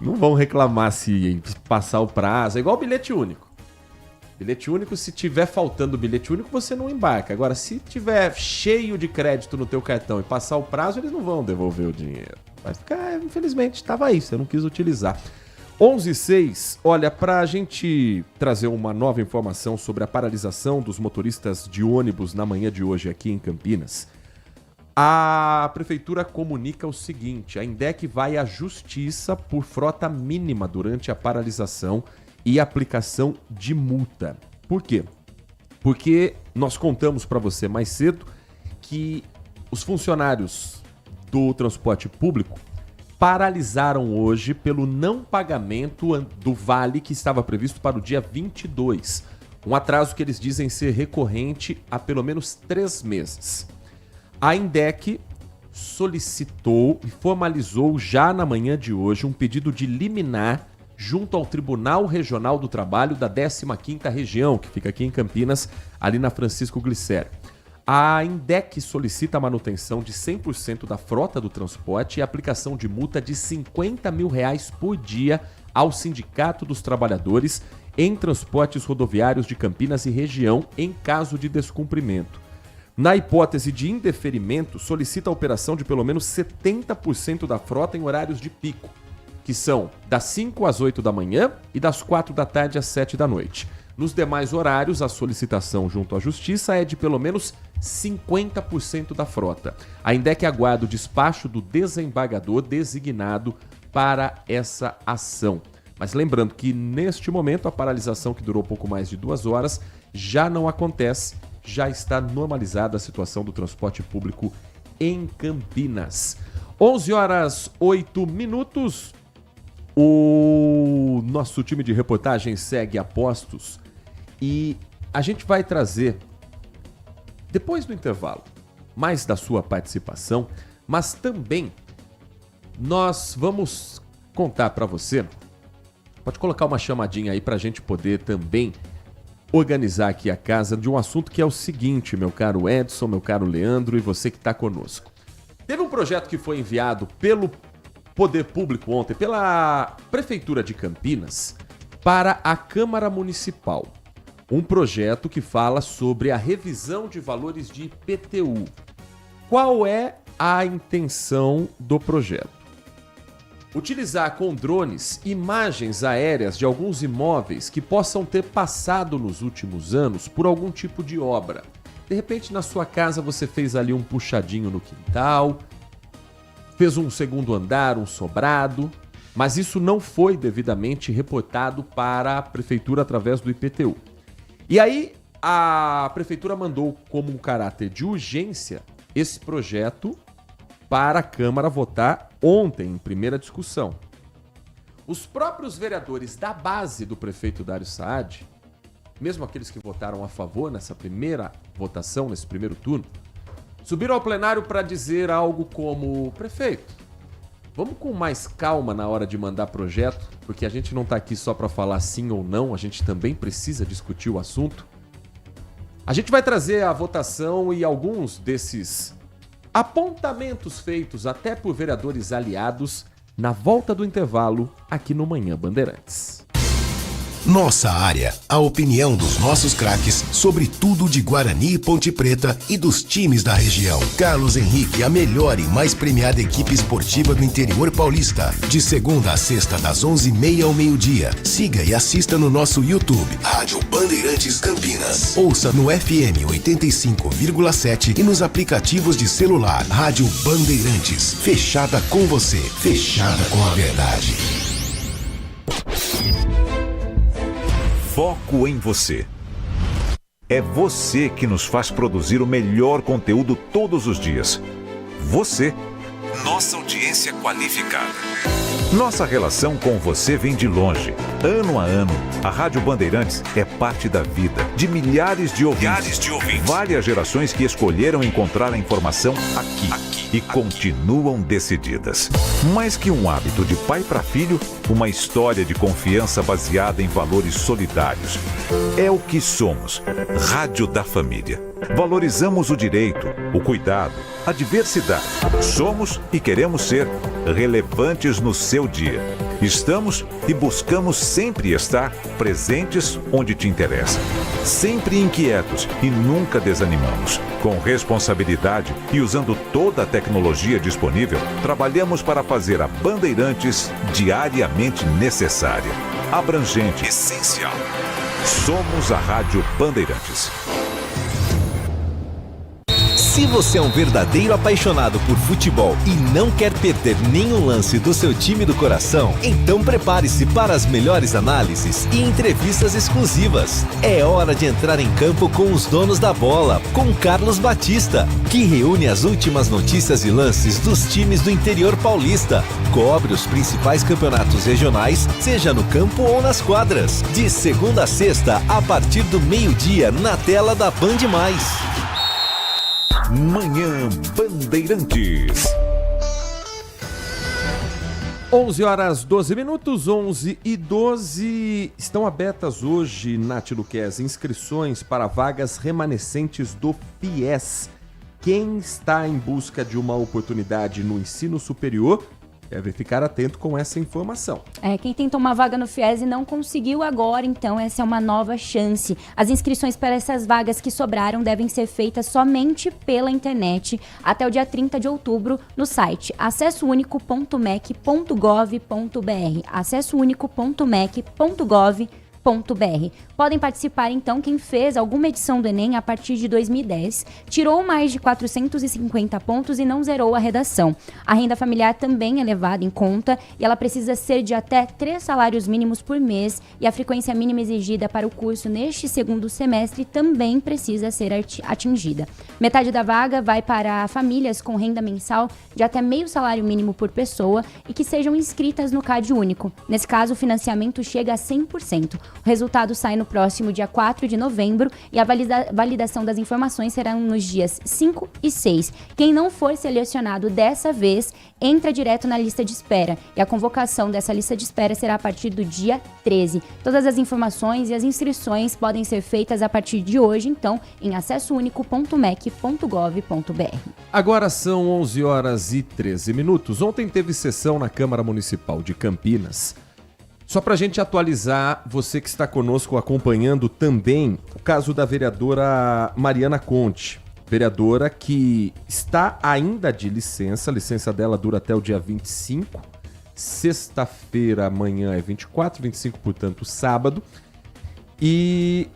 Não vão reclamar se passar o prazo. É igual o bilhete único. Bilhete único, se tiver faltando o bilhete único, você não embarca. Agora, se tiver cheio de crédito no teu cartão e passar o prazo, eles não vão devolver o dinheiro. Vai ficar, infelizmente, estava aí, você não quis utilizar. 11:06, olha, para a gente trazer uma nova informação sobre a paralisação dos motoristas de ônibus na manhã de hoje aqui em Campinas, a Prefeitura comunica o seguinte: a INDEC vai à Justiça por frota mínima durante a paralisação e aplicação de multa. Por quê? Porque nós contamos para você mais cedo que os funcionários do transporte público paralisaram hoje pelo não pagamento do vale que estava previsto para o dia 22. Um atraso que eles dizem ser recorrente há pelo menos 3 meses. A INDEC solicitou e formalizou já na manhã de hoje um pedido de liminar junto ao Tribunal Regional do Trabalho da 15ª Região, que fica aqui em Campinas, ali na Francisco Glicério. A INDEC solicita a manutenção de 100% da frota do transporte e a aplicação de multa de R$50 mil por dia ao Sindicato dos Trabalhadores em Transportes Rodoviários de Campinas e região em caso de descumprimento. Na hipótese de indeferimento, solicita a operação de pelo menos 70% da frota em horários de pico, que são das 5 às 8 da manhã e das 4 da tarde às 7 da noite. Nos demais horários, a solicitação junto à Justiça é de pelo menos 50% da frota. A INDEC aguarda o despacho do desembargador designado para essa ação. Mas lembrando que, neste momento, a paralisação, que durou pouco mais de 2 horas, já não acontece, já está normalizada a situação do transporte público em Campinas. 11h08. O nosso time de reportagem segue a postos e a gente vai trazer, depois do intervalo, mais da sua participação, mas também nós vamos contar para você, pode colocar uma chamadinha aí para a gente poder também organizar aqui a casa de um assunto que é o seguinte, meu caro Edson, meu caro Leandro e você que está conosco. Teve um projeto que foi enviado pelo Poder Público ontem, pela Prefeitura de Campinas, para a Câmara Municipal. Um projeto que fala sobre a revisão de valores de IPTU. Qual é a intenção do projeto? Utilizar com drones imagens aéreas de alguns imóveis que possam ter passado nos últimos anos por algum tipo de obra. De repente, na sua casa você fez ali um puxadinho no quintal, fez um segundo andar, um sobrado, mas isso não foi devidamente reportado para a Prefeitura através do IPTU. E aí, a Prefeitura mandou como um caráter de urgência esse projeto para a Câmara votar ontem, em primeira discussão. Os próprios vereadores da base do prefeito Dário Saad, mesmo aqueles que votaram a favor nessa primeira votação, nesse primeiro turno, subiram ao plenário para dizer algo como: prefeito, vamos com mais calma na hora de mandar projeto, porque a gente não está aqui só para falar sim ou não, a gente também precisa discutir o assunto. A gente vai trazer a votação e alguns desses apontamentos feitos até por vereadores aliados na volta do intervalo aqui no Manhã Bandeirantes. Nossa área, a opinião dos nossos craques sobre tudo de Guarani e Ponte Preta e dos times da região. Carlos Henrique, a melhor e mais premiada equipe esportiva do interior paulista. De segunda a sexta, das 11h30 ao meio-dia. Siga e assista no nosso YouTube, Rádio Bandeirantes Campinas. Ouça no FM 85,7 e nos aplicativos de celular. Rádio Bandeirantes, fechada com você, fechada com a verdade. Foco em você. É você que nos faz produzir o melhor conteúdo todos os dias. Você, nossa audiência qualificada. Nossa relação com você vem de longe. Ano a ano, a Rádio Bandeirantes é parte da vida de milhares de ouvintes. Várias gerações que escolheram encontrar a informação aqui e continuam decididas. Mais que um hábito de pai para filho, uma história de confiança baseada em valores solidários. É o que somos. Rádio da Família. Valorizamos o direito, o cuidado, a diversidade. Somos e queremos ser relevantes no seu dia. Estamos e buscamos sempre estar presentes onde te interessa. Sempre inquietos e nunca desanimamos. Com responsabilidade e usando toda a tecnologia disponível, trabalhamos para fazer a Bandeirantes diariamente necessária, abrangente, essencial. Somos a Rádio Bandeirantes. Se você é um verdadeiro apaixonado por futebol e não quer perder nenhum lance do seu time do coração, então prepare-se para as melhores análises e entrevistas exclusivas. É hora de entrar em campo com os donos da bola, com Carlos Batista, que reúne as últimas notícias e lances dos times do interior paulista. Cobre os principais campeonatos regionais, seja no campo ou nas quadras. De segunda a sexta, a partir do meio-dia, na tela da Band+. Manhã Bandeirantes. 11h12, 11h12. Estão abertas hoje, Nath Luquez, inscrições para vagas remanescentes do FIES. Quem está em busca de uma oportunidade no ensino superior deve ficar atento com essa informação. Quem tentou uma vaga no FIES e não conseguiu agora, então essa é uma nova chance. As inscrições para essas vagas que sobraram devem ser feitas somente pela internet até o dia 30 de outubro no site acessounico.mec.gov.br acessounico.mec.gov.br. Podem participar, então, quem fez alguma edição do Enem a partir de 2010, tirou mais de 450 pontos e não zerou a redação. A renda familiar também é levada em conta e ela precisa ser de até 3 salários mínimos por mês e a frequência mínima exigida para o curso neste segundo semestre também precisa ser atingida. Metade da vaga vai para famílias com renda mensal de até meio salário mínimo por pessoa e que sejam inscritas no CadÚnico. Nesse caso, o financiamento chega a 100%. O resultado sai no próximo dia 4 de novembro e a validação das informações será nos dias 5 e 6. Quem não for selecionado dessa vez, entra direto na lista de espera. E a convocação dessa lista de espera será a partir do dia 13. Todas as informações e as inscrições podem ser feitas a partir de hoje, então, em acessounico.mec.gov.br. Agora são 11 horas e 13 minutos. Ontem teve sessão na Câmara Municipal de Campinas. Só para a gente atualizar, você que está conosco acompanhando também o caso da vereadora Mariana Conte. Vereadora que está ainda de licença. A licença dela dura até o dia 25. Sexta-feira, amanhã é 24, 25, portanto, sábado. E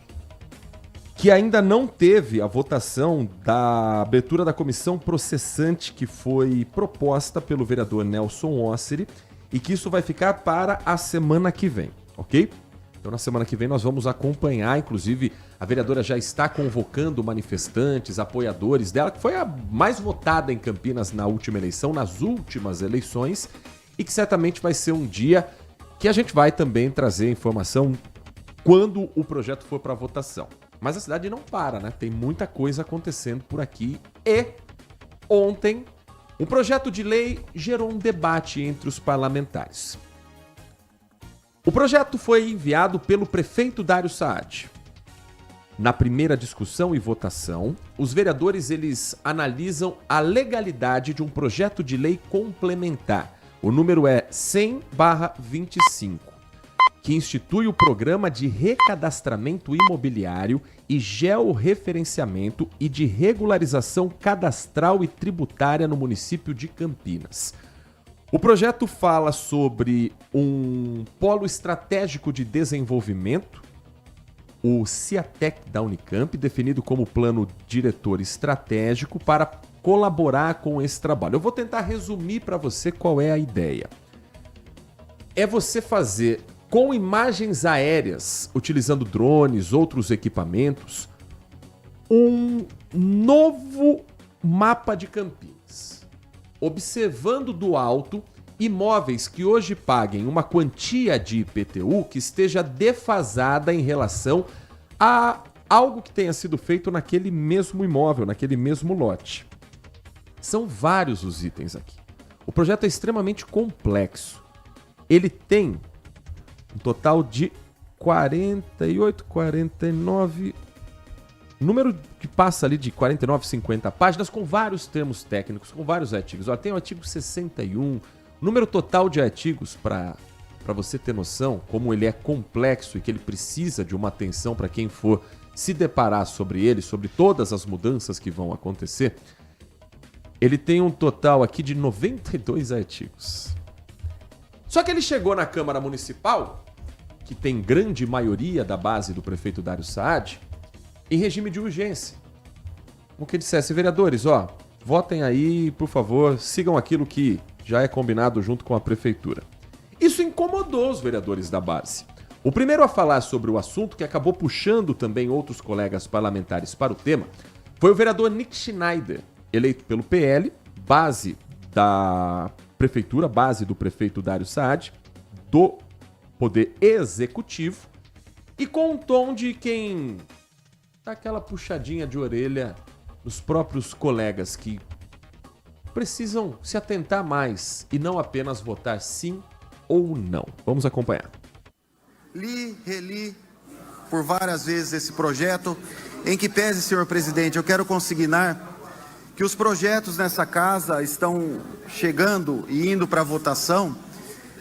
que ainda não teve a votação da abertura da comissão processante que foi proposta pelo vereador Nelson Osseri e que isso vai ficar para a semana que vem, ok? Então na semana que vem nós vamos acompanhar, inclusive a vereadora já está convocando manifestantes, apoiadores dela, que foi a mais votada em Campinas na última eleição, nas últimas eleições, e que certamente vai ser um dia que a gente vai também trazer informação quando o projeto for para votação. Mas a cidade não para, né? Tem muita coisa acontecendo por aqui. E ontem, um projeto de lei gerou um debate entre os parlamentares. O projeto foi enviado pelo prefeito Dário Saad. Na primeira discussão e votação, os vereadores eles analisam a legalidade de um projeto de lei complementar. O número é 100/25. Que institui o programa de recadastramento imobiliário e georreferenciamento e de regularização cadastral e tributária no município de Campinas. O projeto fala sobre um polo estratégico de desenvolvimento, o CIATEC da Unicamp, definido como plano diretor estratégico para colaborar com esse trabalho. Eu vou tentar resumir para você qual é a ideia. É você fazer com imagens aéreas, utilizando drones, outros equipamentos, um novo mapa de Campinas, observando do alto imóveis que hoje paguem uma quantia de IPTU que esteja defasada em relação a algo que tenha sido feito naquele mesmo imóvel, naquele mesmo lote. São vários os itens aqui. O projeto é extremamente complexo. Ele tem um total de 48, 49... número que passa ali de 49, 50 páginas, com vários termos técnicos, com vários artigos. Olha, tem o artigo 61, número total de artigos, para você ter noção como ele é complexo e que ele precisa de uma atenção para quem for se deparar sobre ele, sobre todas as mudanças que vão acontecer. Ele tem um total aqui de 92 artigos. Só que ele chegou na Câmara Municipal, que tem grande maioria da base do prefeito Dário Saad, em regime de urgência. Como que dissesse, vereadores, votem aí, por favor, sigam aquilo que já é combinado junto com a prefeitura. Isso incomodou os vereadores da base. O primeiro a falar sobre o assunto, que acabou puxando também outros colegas parlamentares para o tema, foi o vereador Nick Schneider, eleito pelo PL, base da prefeitura, base do prefeito Dário Saad, do Poder Executivo, e com um tom de quem dá aquela puxadinha de orelha nos próprios colegas que precisam se atentar mais e não apenas votar sim ou não. Vamos acompanhar. Reli por várias vezes esse projeto, em que pese, senhor presidente, eu quero consignar que os projetos nessa casa estão chegando e indo para votação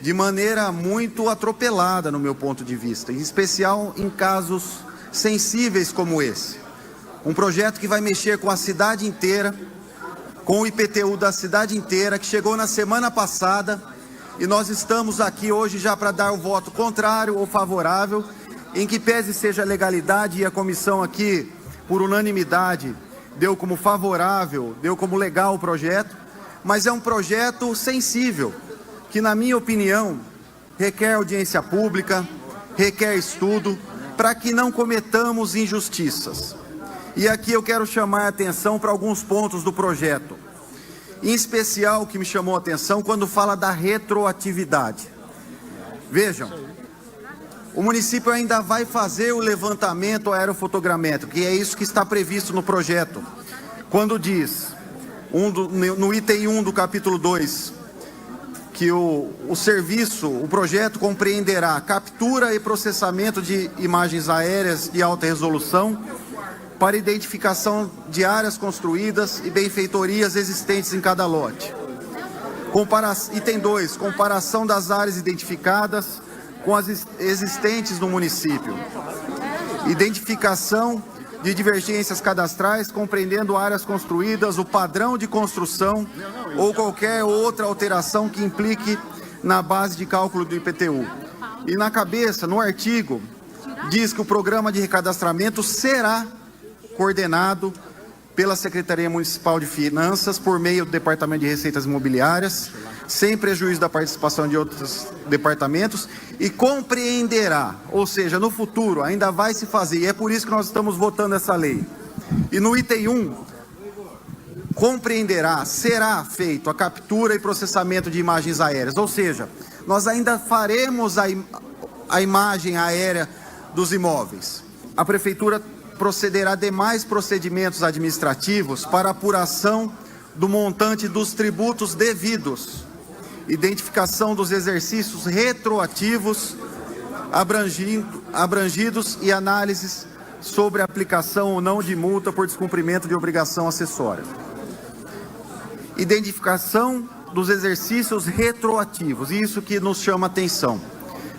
de maneira muito atropelada, no meu ponto de vista, em especial em casos sensíveis como esse. Um projeto que vai mexer com a cidade inteira, com o IPTU da cidade inteira, que chegou na semana passada, e nós estamos aqui hoje já para dar o voto contrário ou favorável, em que pese seja legalidade, e a comissão aqui, por unanimidade, deu como favorável, deu como legal o projeto, mas é um projeto sensível, que na minha opinião requer audiência pública, requer estudo, para que não cometamos injustiças. E aqui eu quero chamar a atenção para alguns pontos do projeto. Em especial, o que me chamou a atenção quando fala da retroatividade. Vejam, o município ainda vai fazer o levantamento aerofotogramétrico, que é isso que está previsto no projeto. Quando diz, no item 1 do capítulo 2, que o projeto compreenderá captura e processamento de imagens aéreas de alta resolução para identificação de áreas construídas e benfeitorias existentes em cada lote. Item 2, comparação das áreas identificadas com as existentes no município. Identificação de divergências cadastrais, compreendendo áreas construídas, o padrão de construção ou qualquer outra alteração que implique na base de cálculo do IPTU. E no artigo, diz que o programa de recadastramento será coordenado pela Secretaria Municipal de Finanças por meio do Departamento de Receitas Imobiliárias, sem prejuízo da participação de outros departamentos, e compreenderá, ou seja, no futuro ainda vai se fazer, e é por isso que nós estamos votando essa lei. E no item 1, compreenderá, será feito a captura e processamento de imagens aéreas, ou seja, nós ainda faremos a imagem aérea dos imóveis. A Prefeitura procederá a demais procedimentos administrativos para apuração do montante dos tributos devidos, identificação dos exercícios retroativos abrangidos e análises sobre a aplicação ou não de multa por descumprimento de obrigação acessória. Identificação dos exercícios retroativos, isso que nos chama atenção.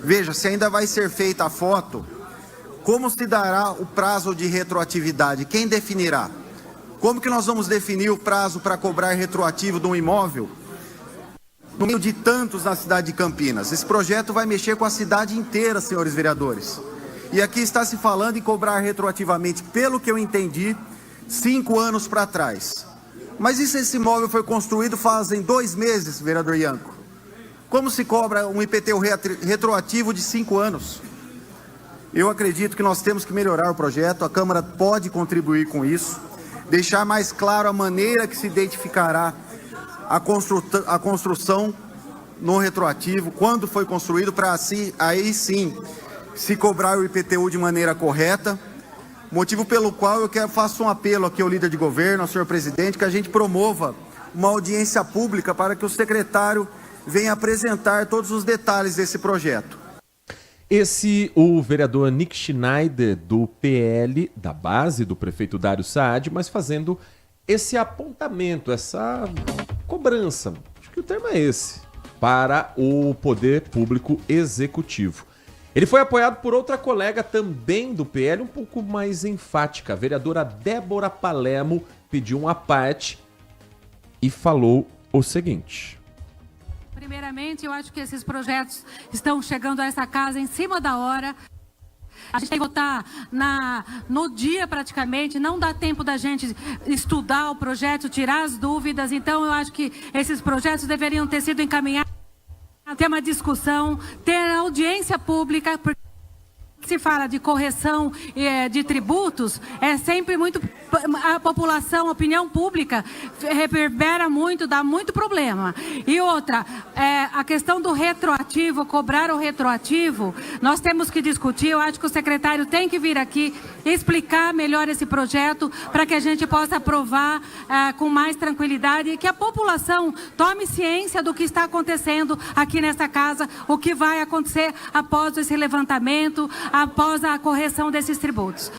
Veja, se ainda vai ser feita a foto, como se dará o prazo de retroatividade? Quem definirá? Como que nós vamos definir o prazo para cobrar retroativo de um imóvel no meio de tantos na cidade de Campinas? Esse projeto vai mexer com a cidade inteira, senhores vereadores. E aqui está se falando em cobrar retroativamente, pelo que eu entendi, 5 anos para trás. Mas e se esse imóvel foi construído fazem 2 meses, vereador Ianco? Como se cobra um IPTU retroativo de 5 anos? Eu acredito que nós temos que melhorar o projeto, a Câmara pode contribuir com isso, deixar mais claro a maneira que se identificará a construção no retroativo, quando foi construído, para assim, aí sim se cobrar o IPTU de maneira correta, motivo pelo qual eu faço um apelo aqui ao líder de governo, ao senhor presidente, que a gente promova uma audiência pública para que o secretário venha apresentar todos os detalhes desse projeto. O vereador Nick Schneider, do PL, da base do prefeito Dário Saad, mas fazendo esse apontamento, essa cobrança, acho que o termo é esse, para o poder público executivo. Ele foi apoiado por outra colega também do PL, um pouco mais enfática. A vereadora Débora Palermo pediu uma parte e falou o seguinte: primeiramente, eu acho que esses projetos estão chegando a essa casa em cima da hora. A gente tem que votar no dia praticamente, não dá tempo da gente estudar o projeto, tirar as dúvidas. Então eu acho que esses projetos deveriam ter sido encaminhados, ter uma discussão, ter audiência pública, porque se fala de correção de tributos, é sempre muito... A população, a opinião pública reverbera muito, dá muito problema. E outra, a questão do retroativo, cobrar o retroativo, nós temos que discutir. Eu acho que o secretário tem que vir aqui explicar melhor esse projeto para que a gente possa aprovar com mais tranquilidade e que a população tome ciência do que está acontecendo aqui nessa casa, o que vai acontecer após esse levantamento, após a correção desses tributos.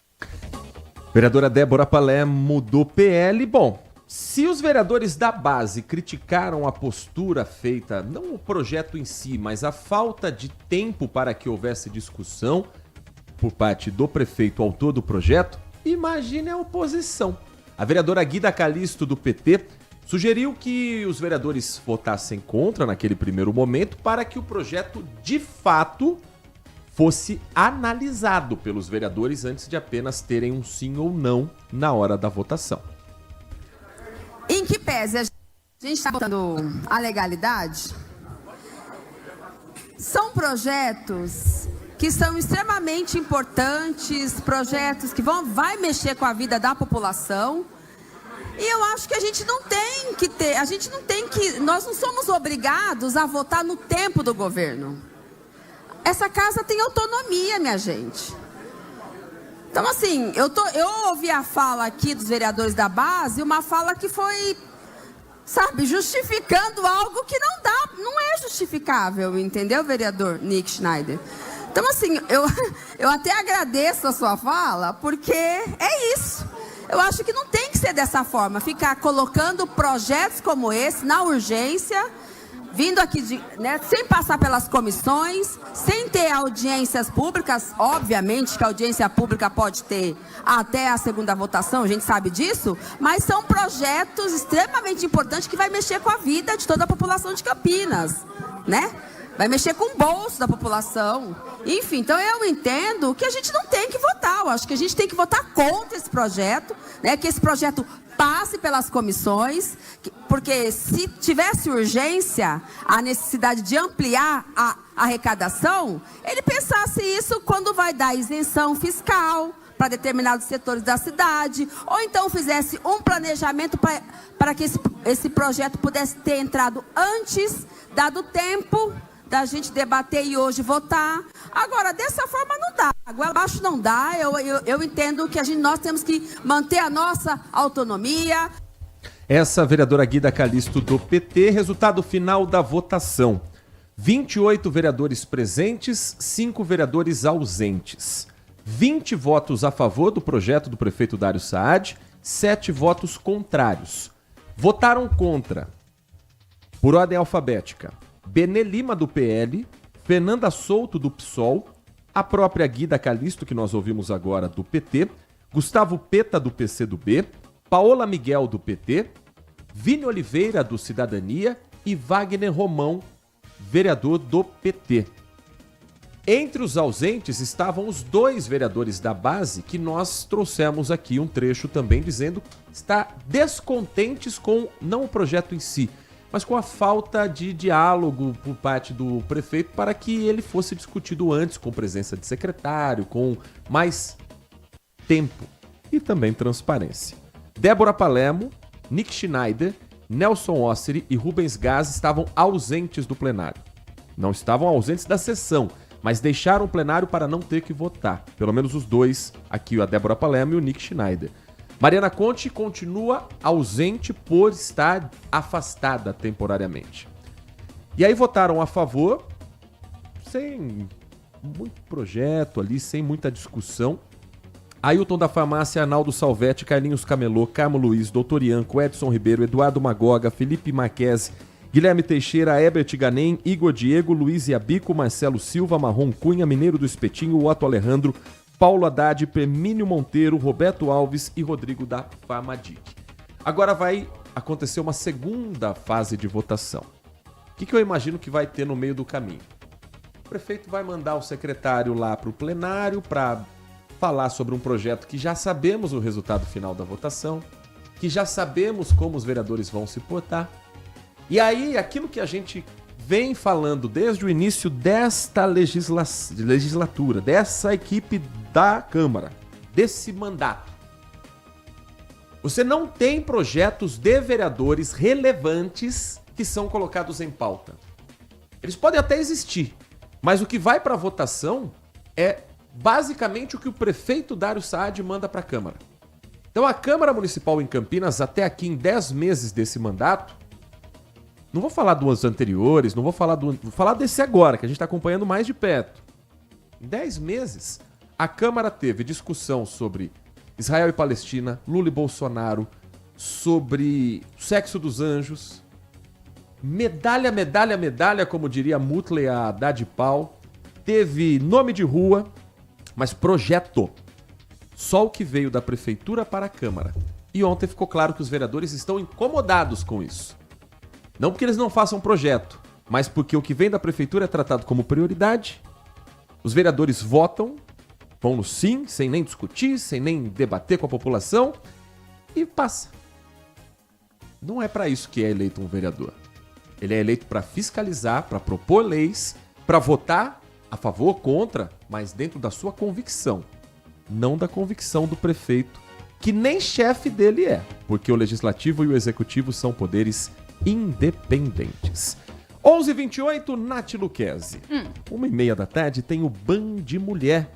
Vereadora Débora Palermo do PL. Bom, se os vereadores da base criticaram a postura feita, não o projeto em si, mas a falta de tempo para que houvesse discussão por parte do prefeito autor do projeto, imagine a oposição. A vereadora Guida Calisto do PT sugeriu que os vereadores votassem contra naquele primeiro momento para que o projeto de fato fosse analisado pelos vereadores antes de apenas terem um sim ou não na hora da votação. Em que pese a gente está votando a legalidade, são projetos que são extremamente importantes, projetos que vai mexer com a vida da população. E eu acho que a gente não tem que ter, nós não somos obrigados a votar no tempo do governo. essa casa tem autonomia, minha gente. Então, assim, eu ouvi a fala aqui dos vereadores da base, uma fala que foi, sabe, justificando algo que não é justificável, entendeu, vereador Nick Schneider? Então, assim, eu até agradeço a sua fala, porque é isso. Eu acho que não tem que ser dessa forma, ficar colocando projetos como esse na urgência, vindo aqui, sem passar pelas comissões, sem ter audiências públicas. Obviamente que a audiência pública pode ter até a segunda votação, a gente sabe disso, mas são projetos extremamente importantes que vai mexer com a vida de toda a população de Campinas, né? Vai mexer com o bolso da população. Enfim, então eu entendo que a gente não tem que votar. Eu acho que a gente tem que votar contra esse projeto, né? Que esse projeto passe pelas comissões, porque se tivesse urgência, a necessidade de ampliar a arrecadação, ele pensasse isso quando vai dar isenção fiscal para determinados setores da cidade, ou então fizesse um planejamento para que esse projeto pudesse ter entrado antes, dado tempo da gente debater e hoje votar. Agora, dessa forma não dá. Agora abaixo não dá. Eu entendo que nós temos que manter a nossa autonomia. Essa vereadora Guida Calisto do PT, resultado final da votação. 28 vereadores presentes, 5 vereadores ausentes. 20 votos a favor do projeto do prefeito Dário Saad, 7 votos contrários. Votaram contra, por ordem alfabética, Benê Lima, do PL, Fernanda Souto, do PSOL, a própria Guida Calisto, que nós ouvimos agora, do PT, Gustavo Peta, do PCdoB, Paola Miguel, do PT, Vini Oliveira, do Cidadania e Wagner Romão, vereador do PT. Entre os ausentes estavam os 2 vereadores da base que nós trouxemos aqui um trecho também dizendo estar descontentes com, não o projeto em si, mas com a falta de diálogo por parte do prefeito para que ele fosse discutido antes, com presença de secretário, com mais tempo e também transparência. Débora Palermo, Nick Schneider, Nelson Osseri e Rubens Gás estavam ausentes do plenário. Não estavam ausentes da sessão, mas deixaram o plenário para não ter que votar. Pelo menos os 2, aqui a Débora Palermo e o Nick Schneider. Mariana Conte continua ausente por estar afastada temporariamente. E aí votaram a favor, sem muito projeto ali, sem muita discussão. Ailton da Farmácia, Arnaldo Salvetti, Carlinhos Camelô, Carmo Luiz, Doutor Ianco, Edson Ribeiro, Eduardo Magoga, Felipe Marquese, Guilherme Teixeira, Herbert Ganem, Igor Diego, Luiz Iabico, Marcelo Silva, Marrom Cunha, Mineiro do Espetinho, Otto Alejandro, Paulo Haddad, Permínio Monteiro, Roberto Alves e Rodrigo da Farmadic. Agora vai acontecer uma segunda fase de votação. O que eu imagino que vai ter no meio do caminho? O prefeito vai mandar o secretário lá para o plenário para falar sobre um projeto que já sabemos o resultado final da votação, que já sabemos como os vereadores vão se portar. E aí, aquilo que a gente vem falando desde o início desta legislatura, dessa equipe da Câmara, desse mandato. Você não tem projetos de vereadores relevantes que são colocados em pauta. Eles podem até existir, mas o que vai para votação é basicamente o que o prefeito Dário Saad manda para a Câmara. Então a Câmara Municipal em Campinas, até aqui em 10 meses desse mandato, não vou falar dos anteriores, não vou falar desse agora, que a gente está acompanhando mais de perto. Em 10 meses, a Câmara teve discussão sobre Israel e Palestina, Lula e Bolsonaro, sobre o sexo dos anjos, medalha, medalha, medalha, como diria Mutley a Haddad Pau, teve nome de rua, mas projeto. Só o que veio da prefeitura para a Câmara. E ontem ficou claro que os vereadores estão incomodados com isso. Não porque eles não façam projeto, mas porque o que vem da prefeitura é tratado como prioridade. Os vereadores votam, vão no sim, sem nem discutir, sem nem debater com a população, e passa. Não é para isso que é eleito um vereador. Ele é eleito para fiscalizar, para propor leis, para votar a favor ou contra, mas dentro da sua convicção, não da convicção do prefeito, que nem chefe dele é, porque o legislativo e o executivo são poderes independentes. 11h28, Nath Luquezzi. 1h30 da tarde tem o Band Mulher.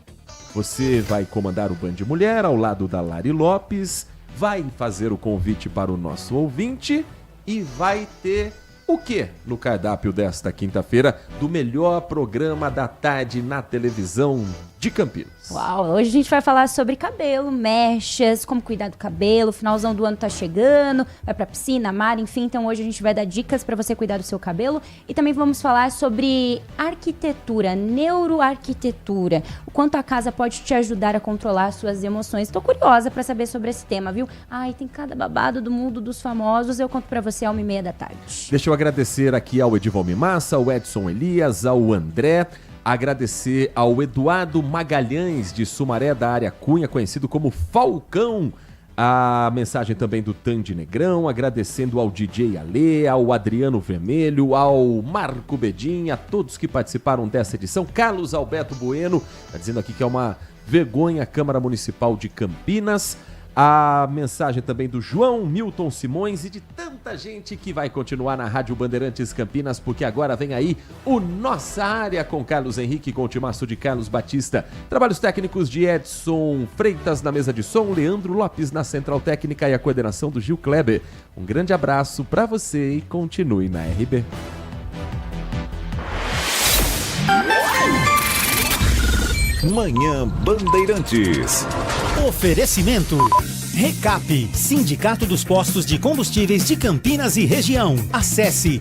Você vai comandar o Band Mulher ao lado da Lari Lopes, vai fazer o convite para o nosso ouvinte e vai ter o quê no cardápio desta quinta-feira do melhor programa da tarde na televisão de Campinas? Uau, hoje a gente vai falar sobre cabelo, mechas, como cuidar do cabelo, finalzão do ano tá chegando, vai pra piscina, mar, enfim, então hoje a gente vai dar dicas pra você cuidar do seu cabelo e também vamos falar sobre arquitetura, neuroarquitetura, o quanto a casa pode te ajudar a controlar as suas emoções. Tô curiosa pra saber sobre esse tema, viu? Ai, tem cada babado do mundo dos famosos, eu conto pra você às 1h30 da tarde. Deixa eu agradecer aqui ao Edivalme Massa, ao Edson Elias, ao André, agradecer ao Eduardo Magalhães de Sumaré, da área Cunha, conhecido como Falcão. A mensagem também do Tandy Negrão, agradecendo ao DJ Ale, ao Adriano Vermelho, ao Marco Bedin, a todos que participaram dessa edição. Carlos Alberto Bueno, está dizendo aqui que é uma vergonha a Câmara Municipal de Campinas. A mensagem também do João Milton Simões e de tanta gente que vai continuar na Rádio Bandeirantes Campinas, porque agora vem aí o Nossa Área com Carlos Henrique, com o timaço de Carlos Batista. Trabalhos técnicos de Edson Freitas na mesa de som, Leandro Lopes na central técnica e a coordenação do Gil Kleber. Um grande abraço para você e continue na RB. Manhã Bandeirantes. Oferecimento. Recap, Sindicato dos Postos de Combustíveis de Campinas e Região. Acesse